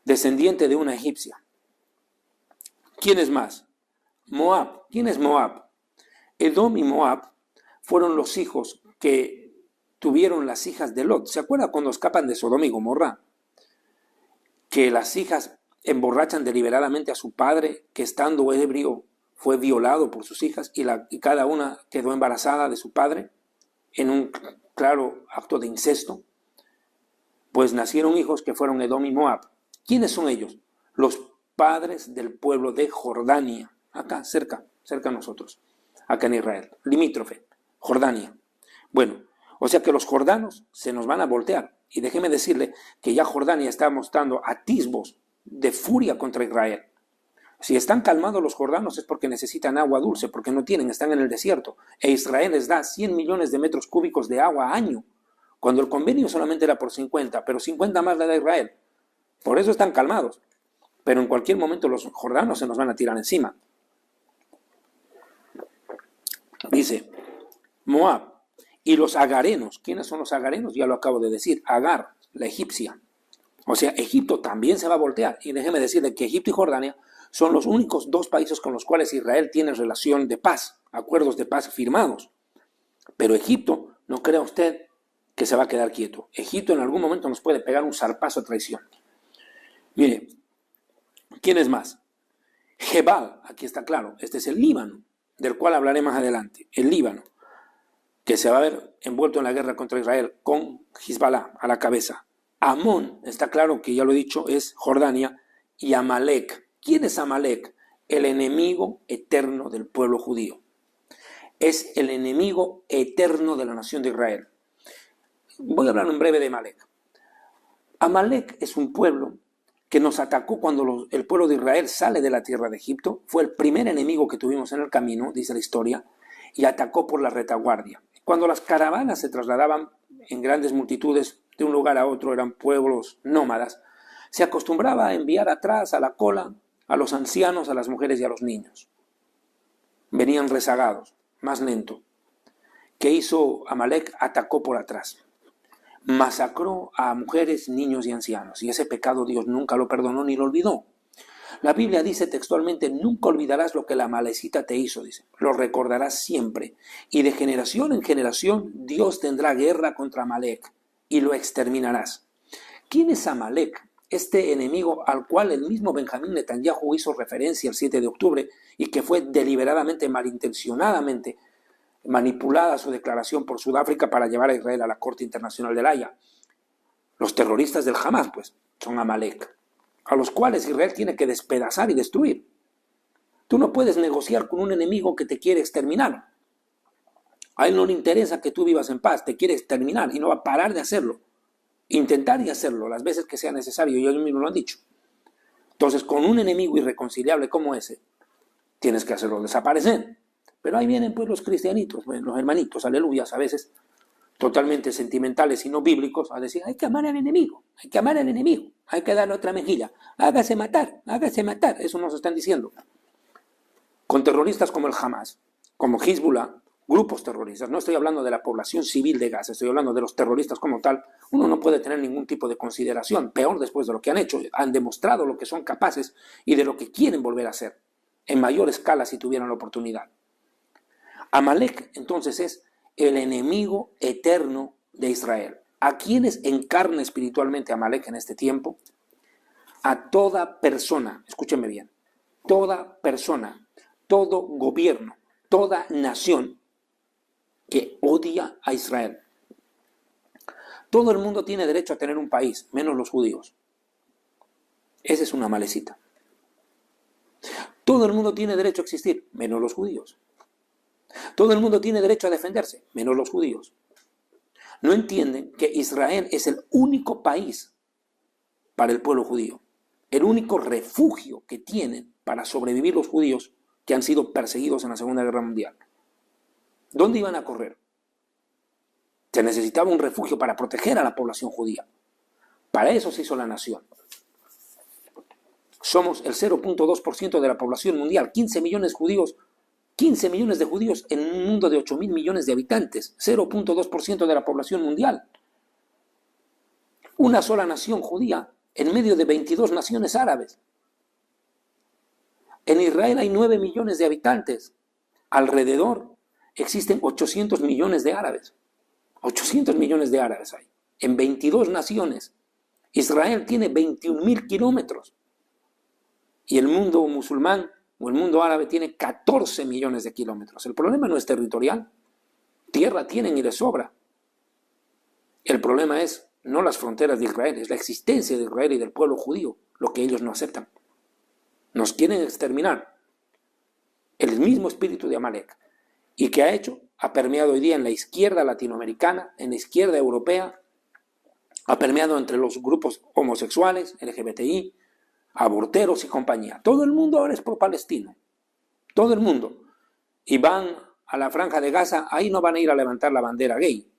descendiente de una egipcia. ¿Quién es más? Moab. ¿Quién es Moab? Edom y Moab fueron los hijos que tuvieron las hijas de Lot. ¿Se acuerda cuando escapan de Sodoma y Gomorra? Que las hijas emborrachan deliberadamente a su padre, que estando ebrio fue violado por sus hijas y cada una quedó embarazada de su padre en un claro acto de incesto. Pues nacieron hijos que fueron Edom y Moab. ¿Quiénes son ellos? Los padres del pueblo de Jordania, acá cerca a nosotros, acá en Israel, limítrofe, Jordania. Bueno, o sea que los jordanos se nos van a voltear. Y déjeme decirle que ya Jordania está mostrando atisbos de furia contra Israel. Si están calmados los jordanos es porque necesitan agua dulce, porque no tienen, están en el desierto. E Israel les da 100 millones de metros cúbicos de agua año, cuando el convenio solamente era por 50, pero 50 más le da Israel. Por eso están calmados. Pero en cualquier momento los jordanos se nos van a tirar encima. Dice, Moab y los agarenos. ¿Quiénes son los agarenos? Ya lo acabo de decir, Agar, la egipcia. O sea, Egipto también se va a voltear. Y déjeme decirle que Egipto y Jordania son los únicos dos países con los cuales Israel tiene relación de paz, acuerdos de paz firmados. Pero Egipto, no crea usted que se va a quedar quieto. Egipto en algún momento nos puede pegar un zarpazo a traición. Mire, ¿quién es más? Jebal, aquí está claro, este es el Líbano, del cual hablaré más adelante. El Líbano, que se va a ver envuelto en la guerra contra Israel con Hezbollah a la cabeza. Amón, está claro que ya lo he dicho, es Jordania, y Amalek. ¿Quién es Amalek? El enemigo eterno del pueblo judío. Es el enemigo eterno de la nación de Israel. Voy a hablar en breve de Amalek. Amalek es un pueblo que nos atacó cuando el pueblo de Israel sale de la tierra de Egipto. Fue el primer enemigo que tuvimos en el camino, dice la historia, y atacó por la retaguardia. Cuando las caravanas se trasladaban en grandes multitudes de un lugar a otro, eran pueblos nómadas, se acostumbraba a enviar atrás a la cola a los ancianos, a las mujeres y a los niños. Venían rezagados, más lento. ¿Qué hizo Amalek? Atacó por atrás. Masacró a mujeres, niños y ancianos. Y ese pecado Dios nunca lo perdonó ni lo olvidó. La Biblia dice textualmente, nunca olvidarás lo que la Amalecita te hizo, dice. Lo recordarás siempre. Y de generación en generación Dios tendrá guerra contra Amalek y lo exterminarás. ¿Quién es Amalek? Este enemigo al cual el mismo Benjamín Netanyahu hizo referencia el 7 de octubre y que fue deliberadamente, malintencionadamente manipulada su declaración por Sudáfrica para llevar a Israel a la Corte Internacional de La Haya. Los terroristas del Hamas, pues, son Amalek, a los cuales Israel tiene que despedazar y destruir. Tú no puedes negociar con un enemigo que te quiere exterminar. A él no le interesa que tú vivas en paz, te quiere exterminar y no va a parar de hacerlo. Intentar y hacerlo las veces que sea necesario, y ellos mismos lo han dicho. Entonces, con un enemigo irreconciliable como ese, tienes que hacerlo desaparecer. Pero ahí vienen pues los cristianitos, los hermanitos, aleluyas, a veces totalmente sentimentales y no bíblicos, a decir, hay que amar al enemigo, hay que amar al enemigo, hay que darle otra mejilla, hágase matar, eso nos están diciendo. Con terroristas como el Hamas, como Hezbollah, grupos terroristas, no estoy hablando de la población civil de Gaza, estoy hablando de los terroristas como tal, uno no puede tener ningún tipo de consideración, peor después de lo que han hecho, han demostrado lo que son capaces y de lo que quieren volver a hacer, en mayor escala si tuvieran la oportunidad. Amalek entonces es el enemigo eterno de Israel. ¿A quiénes encarna espiritualmente Amalek en este tiempo? A toda persona, escúcheme bien, toda persona, todo gobierno, toda nación que odia a Israel. Todo el mundo tiene derecho a tener un país, menos los judíos. Esa es una malecita. Todo el mundo tiene derecho a existir, menos los judíos. Todo el mundo tiene derecho a defenderse, menos los judíos. No entienden que Israel es el único país para el pueblo judío, el único refugio que tienen para sobrevivir los judíos que han sido perseguidos en la Segunda Guerra Mundial. ¿Dónde iban a correr? Se necesitaba un refugio para proteger a la población judía. Para eso se hizo la nación. Somos el 0.2% de la población mundial, 15 millones de judíos en un mundo de 8.000 millones de habitantes, 0.2% de la población mundial. Una sola nación judía en medio de 22 naciones árabes. En Israel hay 9 millones de habitantes. Alrededor existen 800 millones de árabes. 800 millones de árabes hay. En 22 naciones. Israel tiene 21.000 kilómetros. Y el mundo musulmán o el mundo árabe tiene 14 millones de kilómetros. El problema no es territorial. Tierra tienen y les sobra. El problema es no las fronteras de Israel, es la existencia de Israel y del pueblo judío, lo que ellos no aceptan. Nos quieren exterminar. El mismo espíritu de Amalek. ¿Y qué ha hecho? Ha permeado hoy día en la izquierda latinoamericana, en la izquierda europea, ha permeado entre los grupos homosexuales, LGBTI, aborteros y compañía. Todo el mundo ahora es pro-palestino. Todo el mundo. Y van a la franja de Gaza, ahí no van a ir a levantar la bandera gay.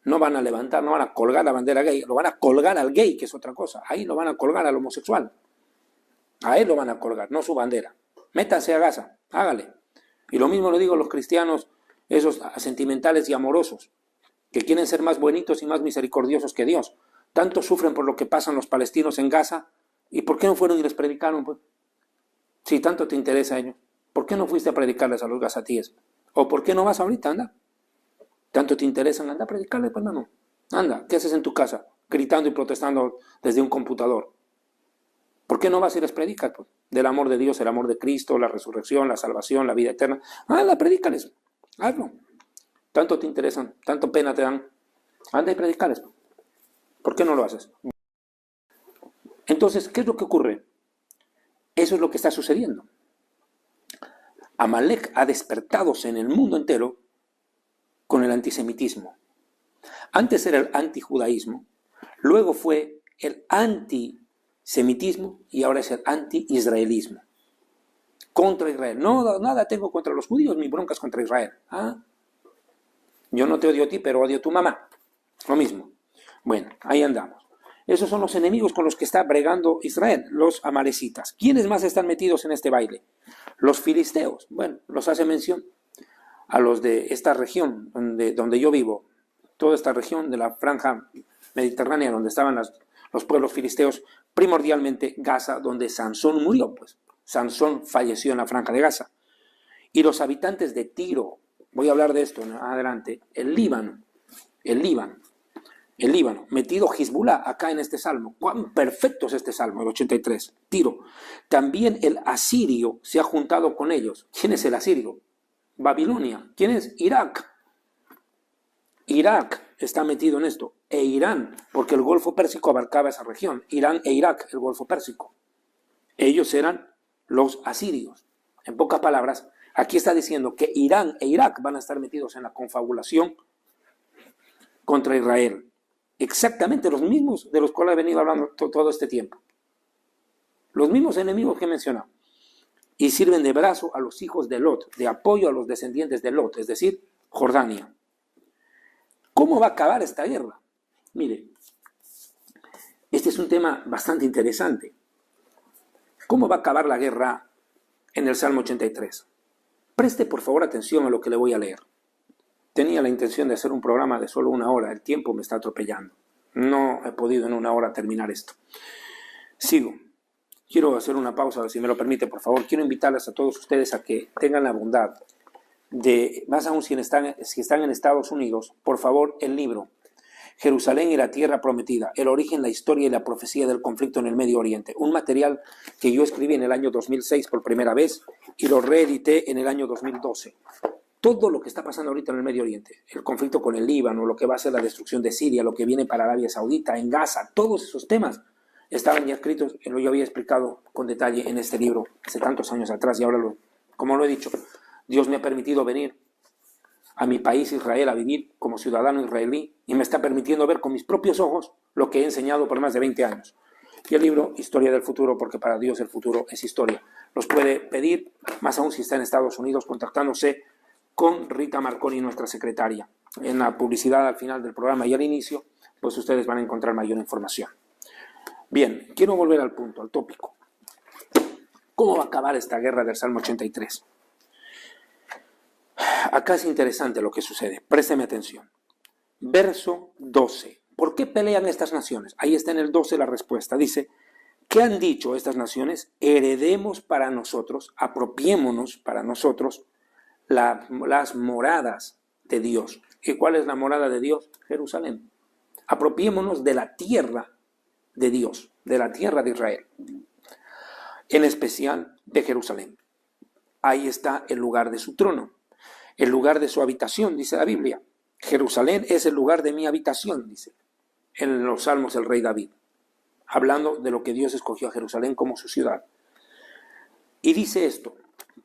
No van a colgar la bandera gay, lo van a colgar al gay, que es otra cosa. Ahí lo van a colgar al homosexual. A él lo van a colgar, no su bandera. Métanse a Gaza, hágale. Y lo mismo le digo a los cristianos, esos sentimentales y amorosos, que quieren ser más buenitos y más misericordiosos que Dios. Tanto sufren por lo que pasan los palestinos en Gaza. ¿Y por qué no fueron y les predicaron? Pues? Si tanto te interesa a ellos, ¿por qué no fuiste a predicarles a los gazatíes? ¿O por qué no vas ahorita? Anda. Tanto te interesan, anda a predicarles, pues hermano. Anda, ¿qué haces en tu casa? Gritando y protestando desde un computador. ¿Por qué no vas y les predicas? Pues? Del amor de Dios, el amor de Cristo, la resurrección, la salvación, la vida eterna. Anda, predícales. Hazlo. Tanto te interesan, tanto pena te dan. Anda y predicarles. ¿Por qué no lo haces? Entonces, ¿qué es lo que ocurre? Eso es lo que está sucediendo. Amalek ha despertado en el mundo entero con el antisemitismo. Antes era el antijudaísmo, luego fue el antisemitismo y ahora es el anti-israelismo. Contra Israel. No, nada tengo contra los judíos, mi bronca es contra Israel. ¿Ah? Yo no te odio a ti, pero odio a tu mamá. Lo mismo. Bueno, ahí andamos. Esos son los enemigos con los que está bregando Israel, los amalecitas. ¿Quiénes más están metidos en este baile? Los filisteos. Bueno, los hace mención a los de esta región donde yo vivo, toda esta región de la franja mediterránea donde estaban los pueblos filisteos, primordialmente Gaza, donde Sansón murió, pues. Sansón falleció en la franja de Gaza. Y los habitantes de Tiro, voy a hablar de esto adelante, el Líbano, metido Hezbollah acá en este salmo. Cuán perfecto es este salmo, el 83, Tiro. También el asirio se ha juntado con ellos. ¿Quién es el asirio? Babilonia. ¿Quién es? Irak. Irak está metido en esto. E Irán, porque el Golfo Pérsico abarcaba esa región. Irán e Irak, el Golfo Pérsico. Ellos eran los asirios. En pocas palabras, aquí está diciendo que Irán e Irak van a estar metidos en la confabulación contra Israel. Exactamente los mismos de los cuales he venido hablando todo este tiempo. Los mismos enemigos que he mencionado. Y sirven de brazo a los hijos de Lot, de apoyo a los descendientes de Lot, es decir, Jordania. ¿Cómo va a acabar esta guerra? Mire, este es un tema bastante interesante. ¿Cómo va a acabar la guerra en el Salmo 83? Preste por favor atención a lo que le voy a leer. Tenía la intención de hacer un programa de solo 1 hora. El tiempo me está atropellando. No he podido en 1 hora terminar esto. Sigo. Quiero hacer una pausa, si me lo permite, por favor. Quiero invitarles a todos ustedes a que tengan la bondad de, más aún si están en Estados Unidos, por favor, el libro Jerusalén y la Tierra Prometida, el origen, la historia y la profecía del conflicto en el Medio Oriente. Un material que yo escribí en el año 2006 por primera vez y lo reedité en el año 2012. Todo lo que está pasando ahorita en el Medio Oriente, el conflicto con el Líbano, lo que va a ser la destrucción de Siria, lo que viene para Arabia Saudita, en Gaza, todos esos temas estaban ya escritos, y lo yo había explicado con detalle en este libro hace tantos años atrás, y ahora, como lo he dicho, Dios me ha permitido venir a mi país, Israel, a vivir como ciudadano israelí, y me está permitiendo ver con mis propios ojos lo que he enseñado por más de 20 años. Y el libro Historia del Futuro, porque para Dios el futuro es historia. Los puede pedir, más aún si está en Estados Unidos, contactándose con Rita Marconi, nuestra secretaria. En la publicidad al final del programa y al inicio, pues ustedes van a encontrar mayor información. Bien, quiero volver al punto, al tópico. ¿Cómo va a acabar esta guerra del Salmo 83? Acá es interesante lo que sucede. Présteme atención. Verso 12. ¿Por qué pelean estas naciones? Ahí está en el 12 la respuesta. Dice, ¿qué han dicho estas naciones? Heredemos para nosotros, apropiémonos para nosotros las moradas de Dios. ¿Y cuál es la morada de Dios? Jerusalén. Apropiémonos de la tierra de Dios, de la tierra de Israel, en especial de Jerusalén. Ahí está el lugar de su trono, el lugar de su habitación, dice la Biblia. Jerusalén es el lugar de mi habitación, dice en los Salmos el rey David, hablando de lo que Dios escogió a Jerusalén como su ciudad. Y dice esto,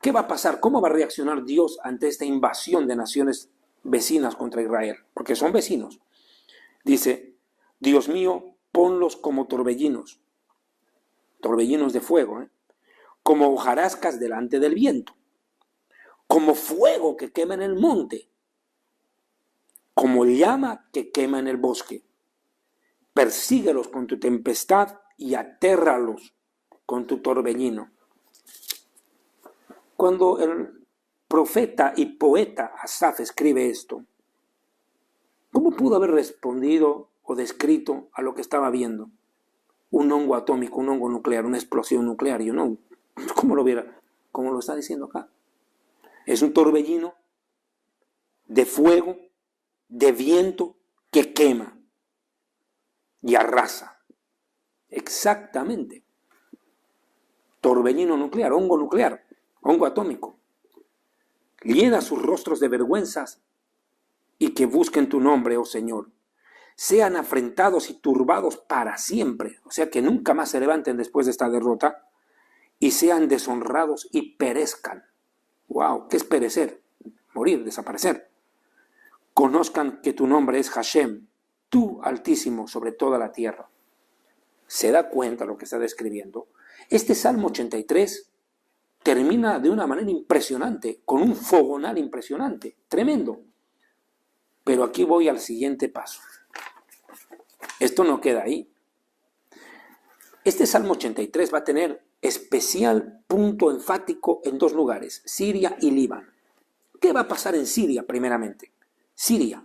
¿qué va a pasar? ¿Cómo va a reaccionar Dios ante esta invasión de naciones vecinas contra Israel? Porque son vecinos. Dice, Dios mío, ponlos como torbellinos de fuego, como hojarascas delante del viento, como fuego que quema en el monte, como llama que quema en el bosque. Persíguelos con tu tempestad y atérralos con tu torbellino. Cuando el profeta y poeta Asaf escribe esto, ¿cómo pudo haber respondido o descrito a lo que estaba viendo? Un hongo atómico, un hongo nuclear, una explosión nuclear, ¿cómo lo viera? Como lo está diciendo acá. Es un torbellino de fuego, de viento que quema y arrasa. Exactamente. Torbellino nuclear, hongo atómico. Llena sus rostros de vergüenzas y que busquen tu nombre, oh Señor. Sean afrentados y turbados para siempre, o sea que nunca más se levanten después de esta derrota, y sean deshonrados y perezcan. Wow, ¿qué es perecer? Morir, desaparecer. Conozcan que tu nombre es Hashem, tú Altísimo sobre toda la tierra. ¿Se da cuenta lo que está describiendo? Este Salmo 83 termina de una manera impresionante, con un fogonal impresionante, tremendo. Pero aquí voy al siguiente paso. Esto no queda ahí. Este Salmo 83 va a tener especial punto enfático en 2 lugares, Siria y Líbano. ¿Qué va a pasar en Siria primeramente? Siria.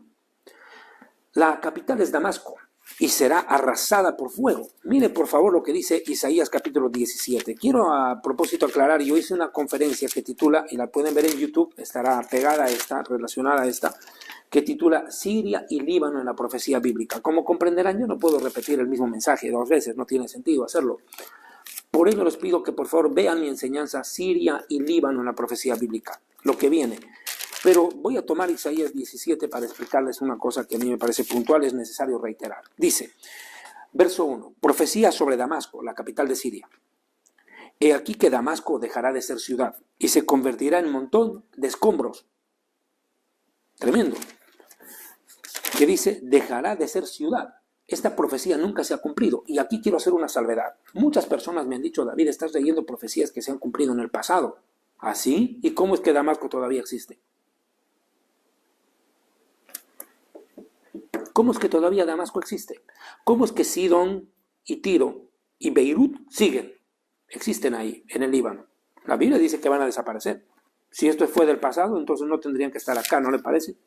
La capital es Damasco y será arrasada por fuego. Mire por favor lo que dice Isaías capítulo 17. Quiero a propósito aclarar, yo hice una conferencia que titula, y la pueden ver en YouTube, estará pegada a esta, relacionada a esta, que titula Siria y Líbano en la profecía bíblica. Como comprenderán, yo no puedo repetir el mismo mensaje 2 veces, no tiene sentido hacerlo. Por ello les pido que por favor vean mi enseñanza Siria y Líbano en la profecía bíblica, lo que viene. Pero voy a tomar Isaías 17 para explicarles una cosa que a mí me parece puntual, es necesario reiterar. Dice, verso 1, profecía sobre Damasco, la capital de Siria. He aquí que Damasco dejará de ser ciudad y se convertirá en montón de escombros. Tremendo. Que dice, dejará de ser ciudad. Esta profecía nunca se ha cumplido. Y aquí quiero hacer una salvedad. Muchas personas me han dicho, David, estás leyendo profecías que se han cumplido en el pasado. ¿Así? ¿Y cómo es que Damasco todavía existe? ¿Cómo es que todavía Damasco existe? ¿Cómo es que Sidón y Tiro y Beirut siguen? Existen ahí, en el Líbano. La Biblia dice que van a desaparecer. Si esto fue del pasado, entonces no tendrían que estar acá, ¿no le parece?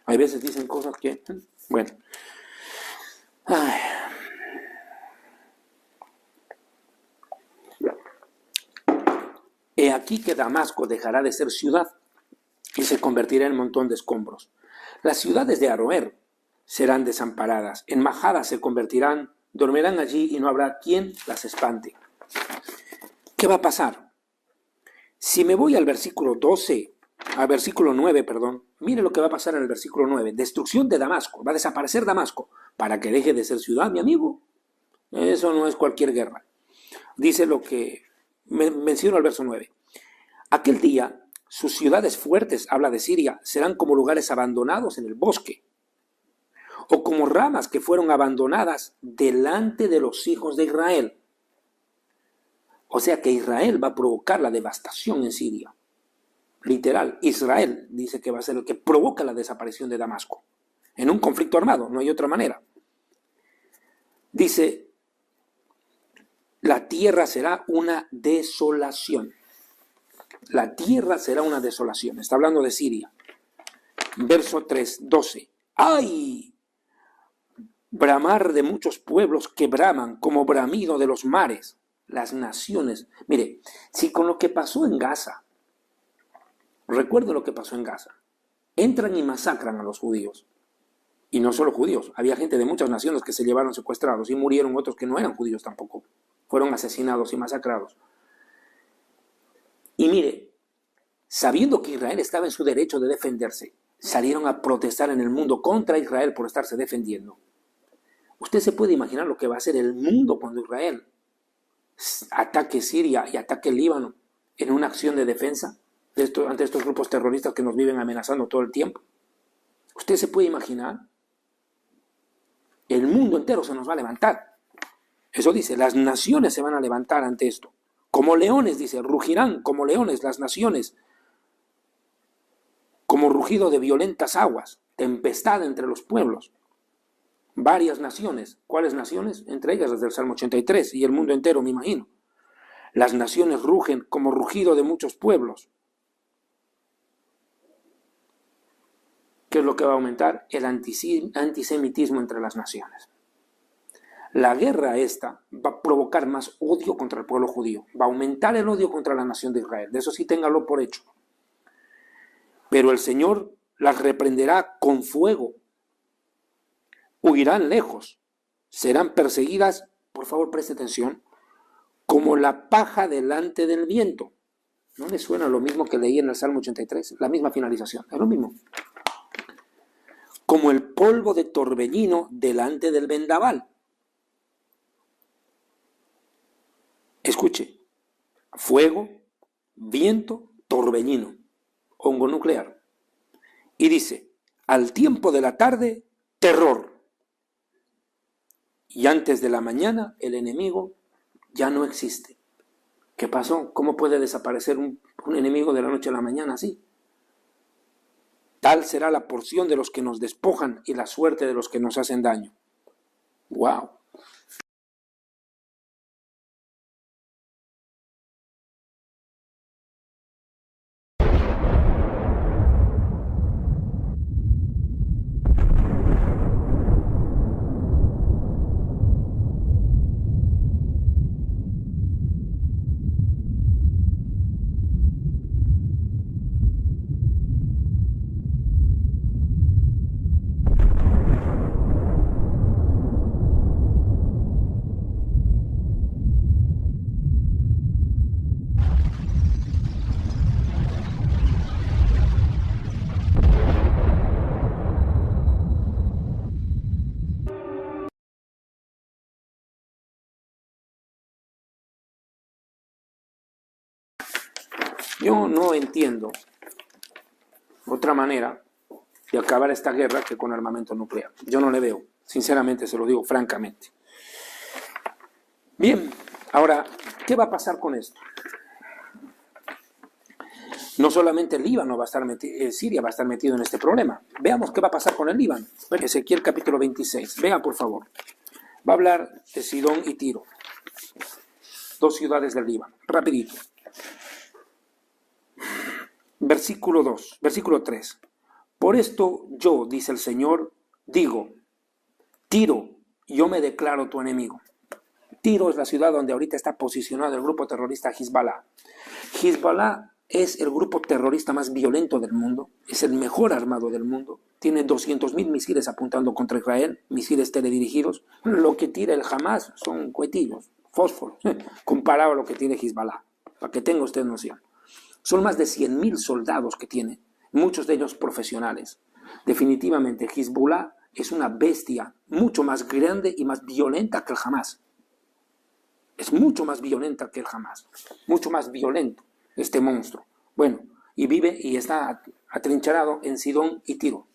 Hay veces dicen cosas que, bueno. Ay. He aquí que Damasco dejará de ser ciudad y se convertirá en montón de escombros. Las ciudades de Aroer serán desamparadas, en majadas se convertirán, dormirán allí y no habrá quien las espante. ¿Qué va a pasar? Si me voy al versículo 9, mire lo que va a pasar en el versículo 9. Destrucción de Damasco, va a desaparecer Damasco para que deje de ser ciudad, mi amigo. Eso no es cualquier guerra. Dice lo que menciono al verso 9. Aquel día, sus ciudades fuertes, habla de Siria, serán como lugares abandonados en el bosque, o como ramas que fueron abandonadas delante de los hijos de Israel. O sea que Israel va a provocar la devastación en Siria. Literal, Israel dice que va a ser el que provoca la desaparición de Damasco. En un conflicto armado, no hay otra manera. Dice, la tierra será una desolación. La tierra será una desolación. Está hablando de Siria. Verso 3, 12. ¡Ay! Bramar de muchos pueblos que braman como bramido de los mares. Las naciones. Mire, si con lo que pasó en Gaza, recuerdo lo que pasó en Gaza, entran y masacran a los judíos. Y no solo judíos, había gente de muchas naciones que se llevaron secuestrados y murieron otros que no eran judíos tampoco. Fueron asesinados y masacrados. Y mire, sabiendo que Israel estaba en su derecho de defenderse, salieron a protestar en el mundo contra Israel por estarse defendiendo. Usted se puede imaginar lo que va a hacer el mundo cuando Israel ataque Siria y ataque Líbano en una acción de defensa ante estos grupos terroristas que nos viven amenazando todo el tiempo. ¿Usted se puede imaginar? El mundo entero se nos va a levantar. Eso dice, las naciones se van a levantar ante esto. Como leones, dice, rugirán como leones las naciones, como rugido de violentas aguas, tempestad entre los pueblos. Varias naciones. ¿Cuáles naciones? Entre ellas las del Salmo 83 y el mundo entero, me imagino. Las naciones rugen como rugido de muchos pueblos. ¿Qué es lo que va a aumentar? El antisemitismo entre las naciones. La guerra esta va a provocar más odio contra el pueblo judío. Va a aumentar el odio contra la nación de Israel. De eso sí téngalo por hecho. Pero el Señor las reprenderá con fuego. Huirán lejos. Serán perseguidas, por favor preste atención, como la paja delante del viento. ¿No le suena lo mismo que leí en el Salmo 83? La misma finalización. Es lo mismo. Como el polvo de torbellino delante del vendaval. Escuche, fuego, viento, torbellino, hongo nuclear. Y dice, al tiempo de la tarde, terror. Y antes de la mañana, el enemigo ya no existe. ¿Qué pasó? ¿Cómo puede desaparecer un enemigo de la noche a la mañana así? Tal será la porción de los que nos despojan y la suerte de los que nos hacen daño. ¡Wow! Yo no entiendo otra manera de acabar esta guerra que con armamento nuclear. Yo no le veo, sinceramente se lo digo francamente. Bien, ahora, ¿qué va a pasar con esto? No solamente el Líbano va a estar metido, Siria va a estar metido en este problema. Veamos qué va a pasar con el Líbano. Ezequiel capítulo 26. Vea, por favor. Va a hablar de Sidón y Tiro. Dos ciudades del Líbano. Rapidito. Versículo 3. Por esto yo, dice el Señor, digo, Tiro, yo me declaro tu enemigo. Tiro es la ciudad donde ahorita está posicionado el grupo terrorista Hezbollah. Hezbollah es el grupo terrorista más violento del mundo, es el mejor armado del mundo, tiene 200.000 misiles apuntando contra Israel, misiles teledirigidos. Lo que tira el Hamas son cohetillos, fósforos, comparado a lo que tiene Hezbollah, para que tenga usted noción. Son más de 100.000 soldados que tiene, muchos de ellos profesionales. Definitivamente Hezbollah es una bestia mucho más grande y más violenta que el Hamas. Es mucho más violenta que el Hamas, mucho más violento este monstruo. Bueno, y vive y está atrincherado en Sidón y Tiro.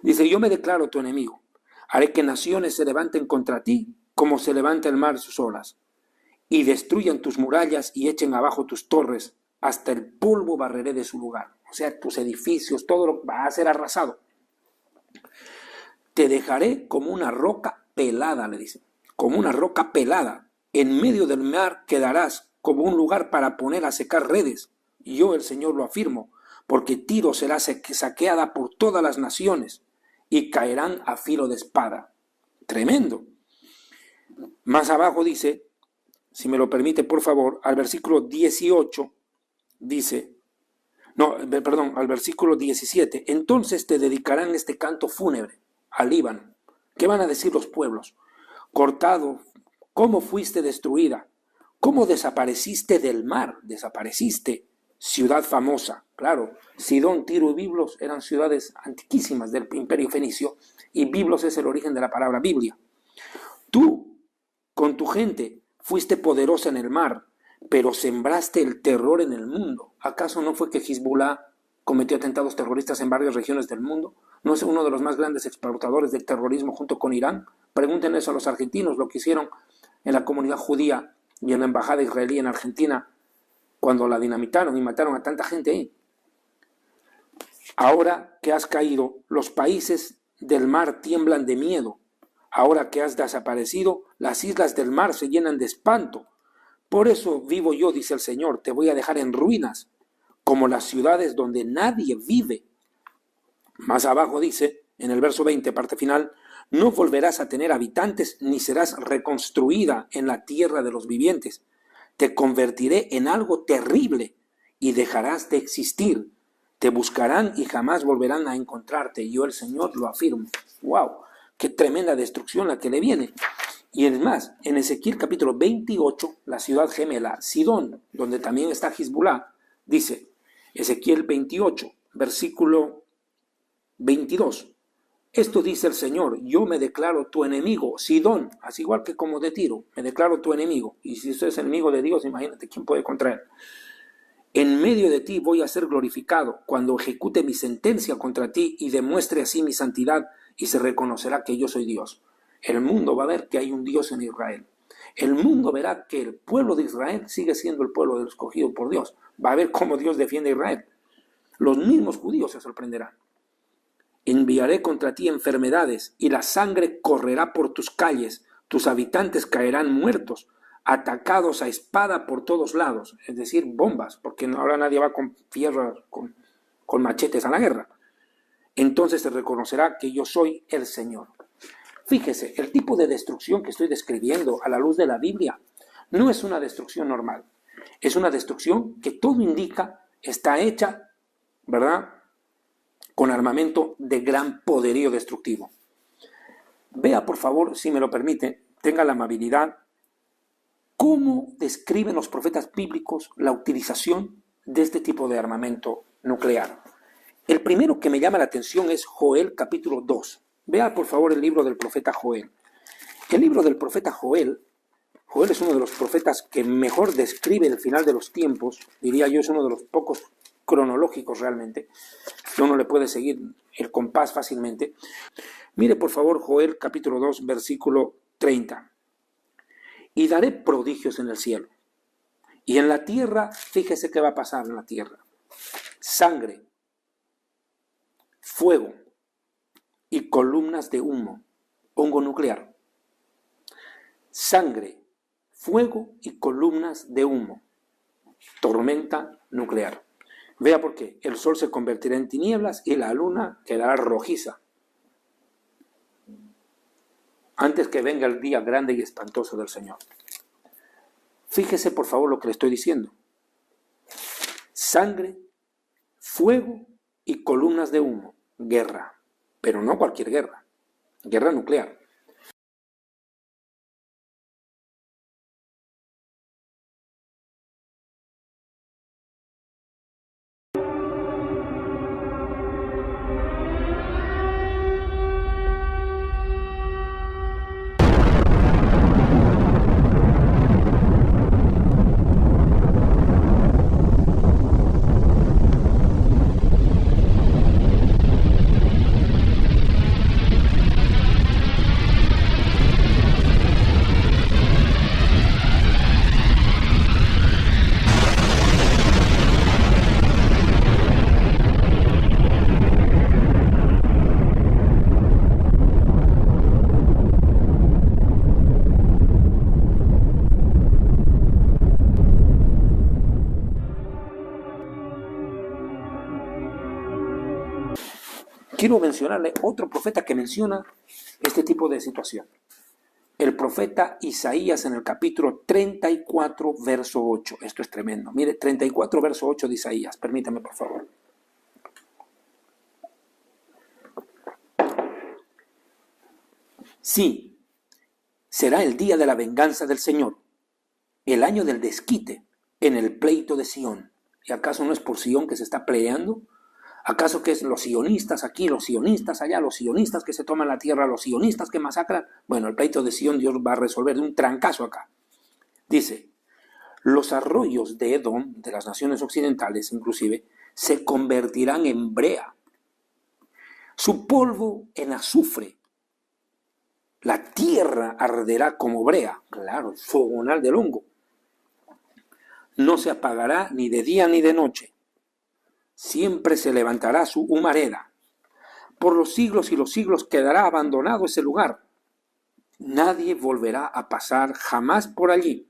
Dice, yo me declaro tu enemigo. Haré que naciones se levanten contra ti como se levanta el mar sus olas, y destruyan tus murallas y echen abajo tus torres, hasta el polvo barreré de su lugar. O sea, tus edificios, todo lo va a ser arrasado. Te dejaré como una roca pelada, le dice, como una roca pelada. En medio del mar quedarás como un lugar para poner a secar redes. Yo, el Señor, lo afirmo, porque Tiro será saqueada por todas las naciones y caerán a filo de espada. Tremendo. Más abajo dice, si me lo permite, por favor, al versículo 18, dice, al versículo 17, entonces te dedicarán este canto fúnebre al Líbano. ¿Qué van a decir los pueblos? Cortado, ¿cómo fuiste destruida? ¿Cómo desapareciste del mar? Desapareciste, ciudad famosa. Claro, Sidón, Tiro y Biblos eran ciudades antiquísimas del imperio fenicio, y Biblos es el origen de la palabra Biblia. Tú, con tu gente, fuiste poderosa en el mar, pero sembraste el terror en el mundo. ¿Acaso no fue que Hezbollah cometió atentados terroristas en varias regiones del mundo? ¿No es uno de los más grandes exportadores del terrorismo junto con Irán? Pregúntenle eso a los argentinos, lo que hicieron en la comunidad judía y en la embajada israelí en Argentina cuando la dinamitaron y mataron a tanta gente ahí. Ahora que has caído, los países del mar tiemblan de miedo. Ahora que has desaparecido, las islas del mar se llenan de espanto. Por eso vivo yo, dice el Señor, te voy a dejar en ruinas, como las ciudades donde nadie vive. Más abajo dice, en el verso 20, parte final, no volverás a tener habitantes ni serás reconstruida en la tierra de los vivientes. Te convertiré en algo terrible y dejarás de existir. Te buscarán y jamás volverán a encontrarte. Yo, el Señor, lo afirmo. ¡Wow! ¡Qué tremenda destrucción la que le viene! Y es más, en Ezequiel capítulo 28, la ciudad gemela, Sidón, donde también está Hezbollah, dice, Ezequiel 28, versículo 22. Esto dice el Señor, yo me declaro tu enemigo, Sidón, así igual que como de Tiro, me declaro tu enemigo. Y si usted es enemigo de Dios, imagínate quién puede contra él. En medio de ti voy a ser glorificado cuando ejecute mi sentencia contra ti y demuestre así mi santidad, y se reconocerá que yo soy Dios. El mundo va a ver que hay un Dios en Israel. El mundo verá que el pueblo de Israel sigue siendo el pueblo escogido por Dios. Va a ver cómo Dios defiende a Israel. Los mismos judíos se sorprenderán. Enviaré contra ti enfermedades y la sangre correrá por tus calles. Tus habitantes caerán muertos, atacados a espada por todos lados. Es decir, bombas, porque ahora nadie va con fierros, con machetes a la guerra. Entonces se reconocerá que yo soy el Señor. Fíjese, el tipo de destrucción que estoy describiendo a la luz de la Biblia no es una destrucción normal. Es una destrucción que todo indica está hecha, ¿verdad?, con armamento de gran poderío destructivo. Vea, por favor, si me lo permite, tenga la amabilidad, cómo describen los profetas bíblicos la utilización de este tipo de armamento nuclear. El primero que me llama la atención es Joel capítulo 2. Vea, por favor, el libro del profeta Joel. El libro del profeta Joel es uno de los profetas que mejor describe el final de los tiempos, diría yo, es uno de los pocos cronológicos realmente, que uno le puede seguir el compás fácilmente. Mire, por favor, Joel capítulo 2, versículo 30. Y daré prodigios en el cielo. Y en la tierra, fíjese qué va a pasar en la tierra. Sangre, fuego y columnas de humo, hongo nuclear. Sangre, fuego y columnas de humo, tormenta nuclear. Vea por qué. El sol se convertirá en tinieblas y la luna quedará rojiza, antes que venga el día grande y espantoso del Señor. Fíjese por favor lo que le estoy diciendo. Sangre, fuego y columnas de humo. Guerra, pero no cualquier guerra. Guerra nuclear. Quiero mencionarle otro profeta que menciona este tipo de situación. El profeta Isaías en el capítulo 34, verso 8. Esto es tremendo. Mire, 34, verso 8 de Isaías. Permítame, por favor. Sí, será el día de la venganza del Señor, el año del desquite en el pleito de Sión. ¿Y acaso no es por Sión que se está peleando? ¿Acaso que es los sionistas aquí, los sionistas allá, los sionistas que se toman la tierra, los sionistas que masacran? Bueno, el pleito de Sión Dios va a resolver de un trancazo acá. Dice, los arroyos de Edom, de las naciones occidentales inclusive, se convertirán en brea, su polvo en azufre, la tierra arderá como brea, claro, el fogonal del hongo. No se apagará ni de día ni de noche. Siempre se levantará su humareda. Por los siglos y los siglos quedará abandonado ese lugar. Nadie volverá a pasar jamás por allí.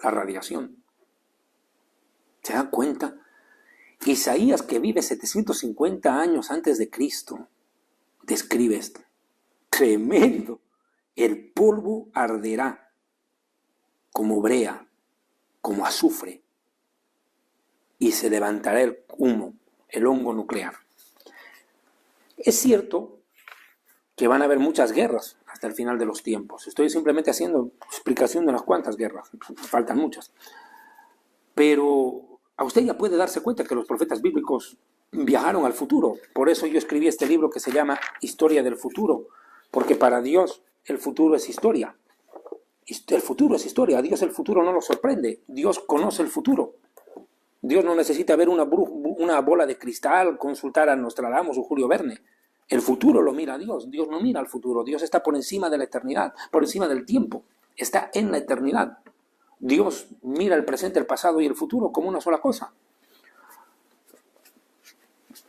La radiación. ¿Se dan cuenta? Isaías, que vive 750 años antes de Cristo, describe esto. Tremendo. El polvo arderá como brea, como azufre, y se levantará el humo, el hongo nuclear. Es cierto que van a haber muchas guerras hasta el final de los tiempos. Estoy simplemente haciendo explicación de unas cuantas guerras, faltan muchas. Pero a usted ya puede darse cuenta que los profetas bíblicos viajaron al futuro. Por eso yo escribí este libro que se llama Historia del Futuro, porque para Dios el futuro es historia. El futuro es historia. A Dios el futuro no lo sorprende. Dios conoce el futuro. Dios no necesita ver una bola de cristal, consultar a Nostradamus o Julio Verne. El futuro lo mira Dios. Dios no mira al futuro. Dios está por encima de la eternidad, por encima del tiempo. Está en la eternidad. Dios mira el presente, el pasado y el futuro como una sola cosa.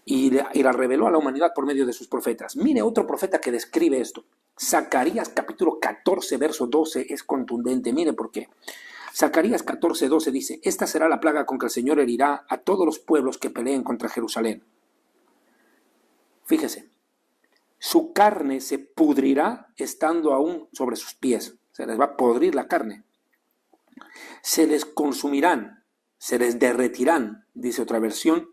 Y la reveló a la humanidad por medio de sus profetas. Mire otro profeta que describe esto. Zacarías capítulo 14, verso 12 es contundente. Mire por qué. Zacarías 14, 12 dice, esta será la plaga con que el Señor herirá a todos los pueblos que peleen contra Jerusalén. Fíjese, su carne se pudrirá estando aún sobre sus pies. Se les va a podrir la carne. Se les consumirán, se les derretirán, dice otra versión,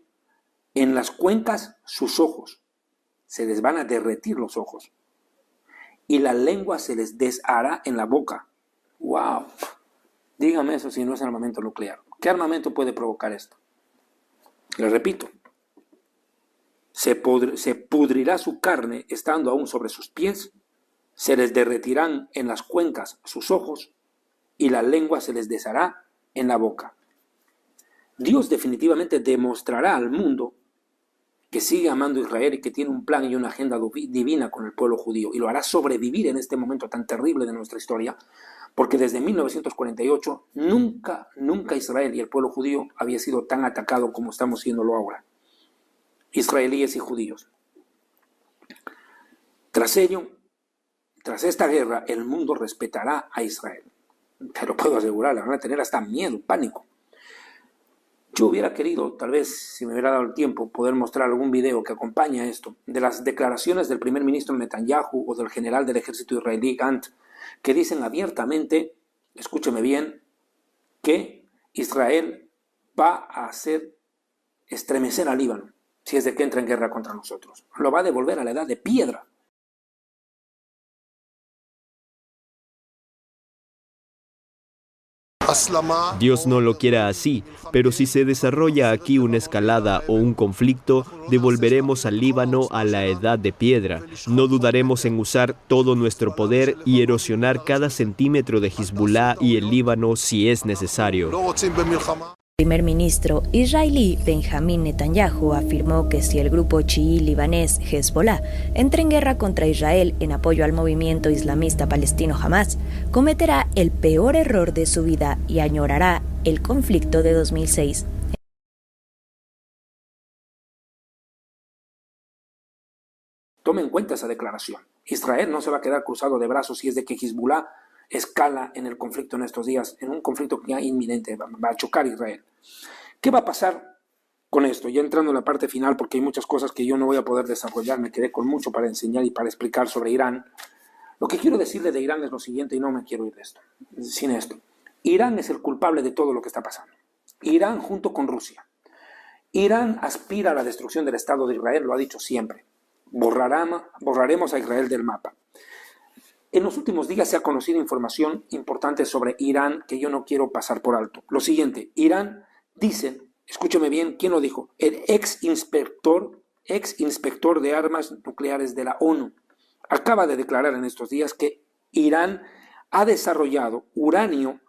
en las cuencas sus ojos. Se les van a derretir los ojos. Y la lengua se les deshará en la boca. ¡Wow! Dígame eso si no es armamento nuclear. ¿Qué armamento puede provocar esto? Les repito. se pudrirá su carne estando aún sobre sus pies, se les derretirán en las cuencas sus ojos y la lengua se les deshará en la boca. Dios definitivamente demostrará al mundo que sigue amando a Israel y que tiene un plan y una agenda divina con el pueblo judío, y lo hará sobrevivir en este momento tan terrible de nuestra historia, porque desde 1948 nunca Israel y el pueblo judío había sido tan atacado como estamos siéndolo ahora, israelíes y judíos. Tras ello, tras esta guerra, el mundo respetará a Israel. Te lo puedo asegurar, le van a tener hasta miedo, pánico. Yo hubiera querido, tal vez, si me hubiera dado el tiempo, poder mostrar algún video que acompaña esto, de las declaraciones del primer ministro Netanyahu o del general del ejército israelí Gantz, que dicen abiertamente, escúcheme bien, que Israel va a hacer estremecer al Líbano si es de que entra en guerra contra nosotros. Lo va a devolver a la edad de piedra. Dios no lo quiera así, pero si se desarrolla aquí una escalada o un conflicto, devolveremos al Líbano a la edad de piedra. No dudaremos en usar todo nuestro poder y erosionar cada centímetro de Hezbollah y el Líbano si es necesario. El primer ministro israelí Benjamín Netanyahu afirmó que si el grupo chií libanés Hezbollah entra en guerra contra Israel en apoyo al movimiento islamista palestino Hamas, cometerá el peor error de su vida y añorará el conflicto de 2006. Tome en cuenta esa declaración. Israel no se va a quedar cruzado de brazos si es de que Hezbollah escala en el conflicto en estos días, en un conflicto que ya inminente, va a chocar Israel. ¿Qué va a pasar con esto? Ya entrando en la parte final, porque hay muchas cosas que yo no voy a poder desarrollar, me quedé con mucho para enseñar y para explicar sobre Irán. Lo que quiero decirle de Irán es lo siguiente, y no me quiero ir de esto, sin esto. Irán es el culpable de todo lo que está pasando. Irán junto con Rusia. Irán aspira a la destrucción del Estado de Israel, lo ha dicho siempre. Borraremos a Israel del mapa. En los últimos días se ha conocido información importante sobre Irán que yo no quiero pasar por alto. Lo siguiente, Irán dice, escúcheme bien, ¿quién lo dijo? El ex inspector de armas nucleares de la ONU acaba de declarar en estos días que Irán ha desarrollado uranio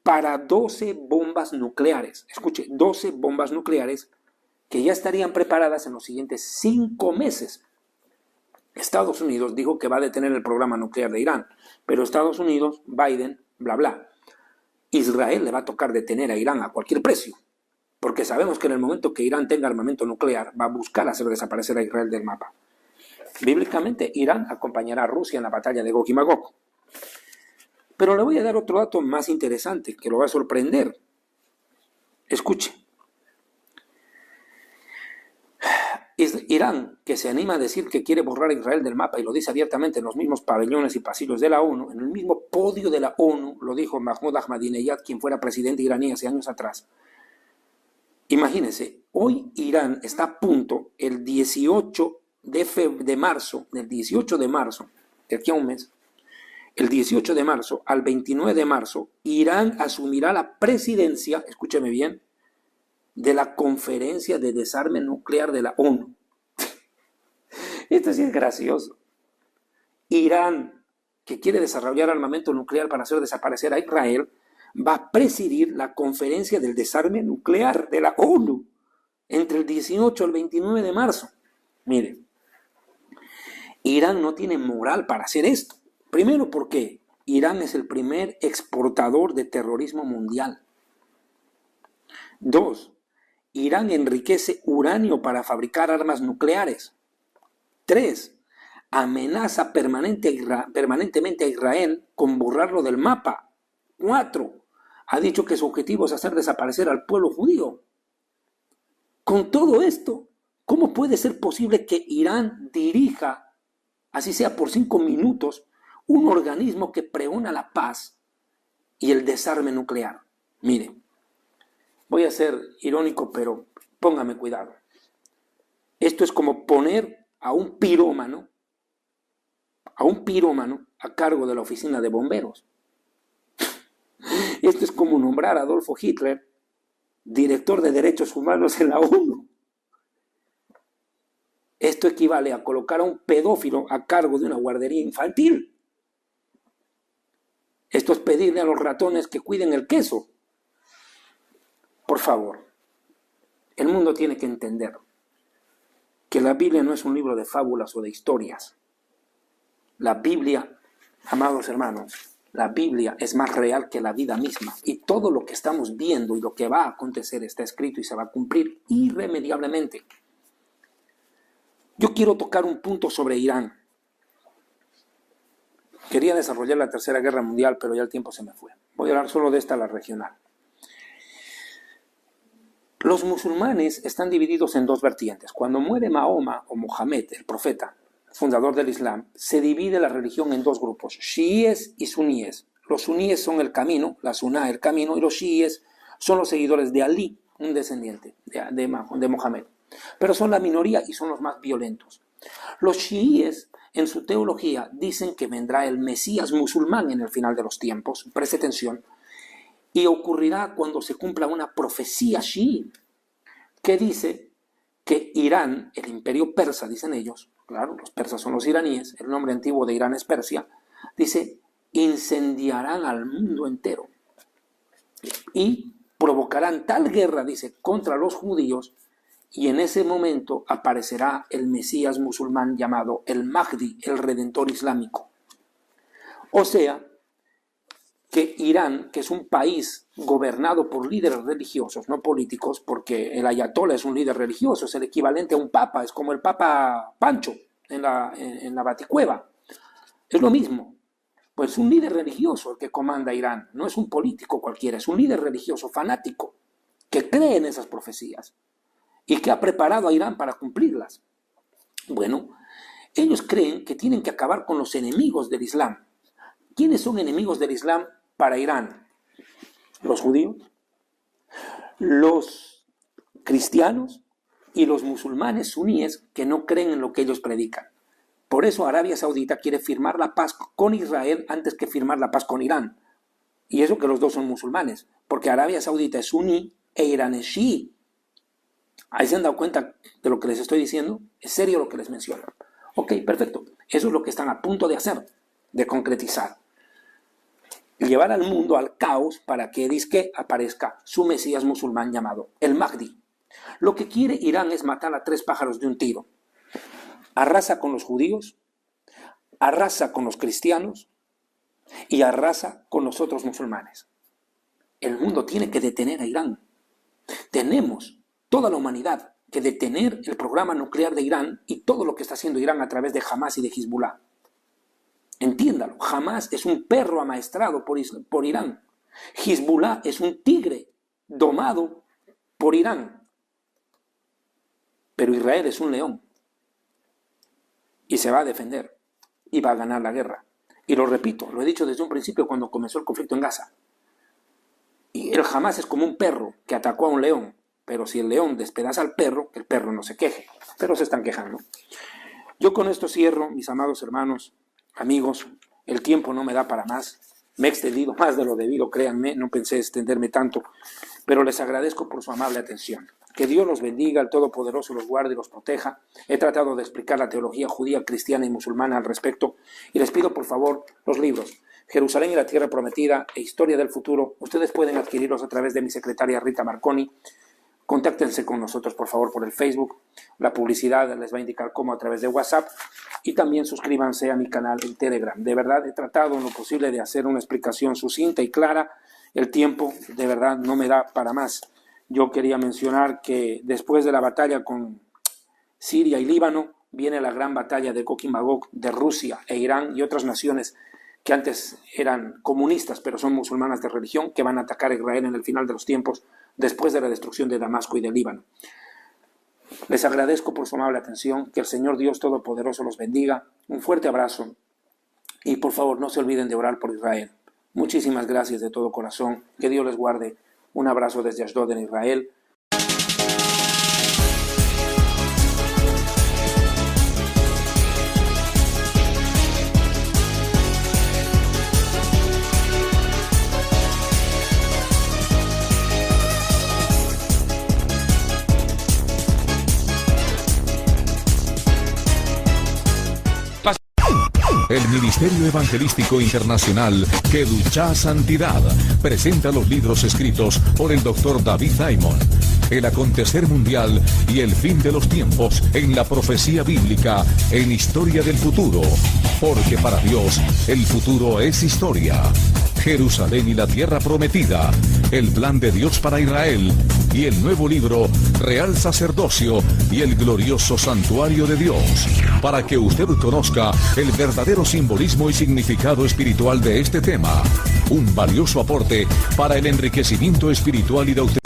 para 12 bombas nucleares. Escuche, 12 bombas nucleares que ya estarían preparadas en los siguientes 5 meses. Estados Unidos dijo que va a detener el programa nuclear de Irán, pero Estados Unidos, Biden, bla, bla. Israel le va a tocar detener a Irán a cualquier precio, porque sabemos que en el momento que Irán tenga armamento nuclear, va a buscar hacer desaparecer a Israel del mapa. Bíblicamente, Irán acompañará a Rusia en la batalla de Gog y Magog. Pero le voy a dar otro dato más interesante, que lo va a sorprender. Escuche. Irán, que se anima a decir que quiere borrar a Israel del mapa y lo dice abiertamente en los mismos pabellones y pasillos de la ONU, en el mismo podio de la ONU, lo dijo Mahmoud Ahmadinejad, quien fuera presidente iraní hace años atrás. Imagínense, hoy Irán está a punto, el 18 de marzo, de aquí a un mes, el 18 de marzo al 29 de marzo, Irán asumirá la presidencia, escúcheme bien, de la conferencia de desarme nuclear de la ONU. Esto sí es gracioso. Irán, que quiere desarrollar armamento nuclear para hacer desaparecer a Israel, va a presidir la conferencia del desarme nuclear de la ONU entre el 18 al 29 de marzo. Mire, Irán no tiene moral para hacer esto. Primero porque Irán es el primer exportador de terrorismo mundial. 2. Irán enriquece uranio para fabricar armas nucleares. 3. Amenaza permanentemente a Israel con borrarlo del mapa. 4. Ha dicho que su objetivo es hacer desaparecer al pueblo judío. Con todo esto, ¿cómo puede ser posible que Irán dirija, así sea por 5 minutos, un organismo que pregona la paz y el desarme nuclear? Mire, voy a ser irónico, pero póngame cuidado. Esto es como poner a un pirómano a cargo de la oficina de bomberos. Esto es como nombrar a Adolfo Hitler director de derechos humanos en la ONU. Esto equivale a colocar a un pedófilo a cargo de una guardería infantil. Esto es pedirle a los ratones que cuiden el queso. Por favor, el mundo tiene que entender que la Biblia no es un libro de fábulas o de historias. La Biblia, amados hermanos, la Biblia es más real que la vida misma. Y todo lo que estamos viendo y lo que va a acontecer está escrito y se va a cumplir irremediablemente. Yo quiero tocar un punto sobre Irán. Quería desarrollar la Tercera Guerra Mundial, pero ya el tiempo se me fue. Voy a hablar solo de esta, la regional. Los musulmanes están divididos en dos vertientes. Cuando muere Mahoma o Mohamed, el profeta, fundador del Islam, se divide la religión en dos grupos, chiíes y suníes. Los suníes son el camino, la suná el camino, y los chiíes son los seguidores de Ali, un descendiente de Mohamed. Pero son la minoría y son los más violentos. Los chiíes, en su teología, dicen que vendrá el Mesías musulmán en el final de los tiempos, preste atención, y ocurrirá cuando se cumpla una profecía chií, que dice que Irán, el imperio persa, dicen ellos, claro, los persas son los iraníes, el nombre antiguo de Irán es Persia, dice, incendiarán al mundo entero y provocarán tal guerra, dice, contra los judíos, y en ese momento aparecerá el Mesías musulmán llamado el Mahdi, el Redentor Islámico. O sea, que Irán, que es un país gobernado por líderes religiosos, no políticos, porque el ayatollah es un líder religioso, es el equivalente a un papa, es como el papa Pancho en la Baticueva. Es lo mismo. Pues es un líder religioso el que comanda Irán, no es un político cualquiera, es un líder religioso fanático que cree en esas profecías y que ha preparado a Irán para cumplirlas. Bueno, ellos creen que tienen que acabar con los enemigos del Islam. ¿Quiénes son enemigos del Islam para Irán? Los judíos, los cristianos y los musulmanes suníes que no creen en lo que ellos predican. Por eso Arabia Saudita quiere firmar la paz con Israel antes que firmar la paz con Irán. Y eso que los dos son musulmanes, porque Arabia Saudita es suní e Irán es chií. ¿Ahí se han dado cuenta de lo que les estoy diciendo? Es serio lo que les menciono. Ok, perfecto. Eso es lo que están a punto de hacer, de concretizar. Llevar al mundo al caos para que dizque aparezca su Mesías musulmán llamado el Mahdi. Lo que quiere Irán es matar a 3 pájaros de un tiro. Arrasa con los judíos, arrasa con los cristianos y arrasa con los otros musulmanes. El mundo tiene que detener a Irán. Tenemos toda la humanidad que detener el programa nuclear de Irán y todo lo que está haciendo Irán a través de Hamas y de Hezbollah. Entiéndalo, Hamas es un perro amaestrado por Irán. Hezbollah es un tigre domado por Irán. Pero Israel es un león. Y se va a defender. Y va a ganar la guerra. Y lo repito, lo he dicho desde un principio cuando comenzó el conflicto en Gaza. Y el Hamas es como un perro que atacó a un león. Pero si el león despedaza al perro, que el perro no se queje. Pero se están quejando. Yo con esto cierro, mis amados hermanos, amigos, el tiempo no me da para más. Me he extendido más de lo debido, créanme, no pensé extenderme tanto, pero les agradezco por su amable atención. Que Dios los bendiga, el Todopoderoso los guarde y los proteja. He tratado de explicar la teología judía, cristiana y musulmana al respecto, y les pido por favor los libros Jerusalén y la Tierra Prometida e Historia del Futuro. Ustedes pueden adquirirlos a través de mi secretaria Rita Marconi. Contáctense con nosotros, por favor, por el Facebook. La publicidad les va a indicar cómo a través de WhatsApp. Y también suscríbanse a mi canal en Telegram. De verdad, he tratado en lo posible de hacer una explicación sucinta y clara. El tiempo, de verdad, no me da para más. Yo quería mencionar que después de la batalla con Siria y Líbano, viene la gran batalla de Gog y Magog de Rusia e Irán y otras naciones que antes eran comunistas, pero son musulmanas de religión, que van a atacar a Israel en el final de los tiempos, después de la destrucción de Damasco y de Líbano. Les agradezco por su amable atención, que el Señor Dios Todopoderoso los bendiga, un fuerte abrazo, y por favor no se olviden de orar por Israel. Muchísimas gracias de todo corazón, que Dios les guarde, un abrazo desde Ashdod en Israel. El Ministerio Evangelístico Internacional Kedushá Santidad presenta los libros escritos por el Dr. David Diamond. El acontecer mundial y el fin de los tiempos en la profecía bíblica en Historia del Futuro. Porque para Dios el futuro es historia. Jerusalén y la tierra prometida, el plan de Dios para Israel y el nuevo libro Real Sacerdocio y el glorioso santuario de Dios, para que usted conozca el verdadero simbolismo y significado espiritual de este tema. Un valioso aporte para el enriquecimiento espiritual y doctrinal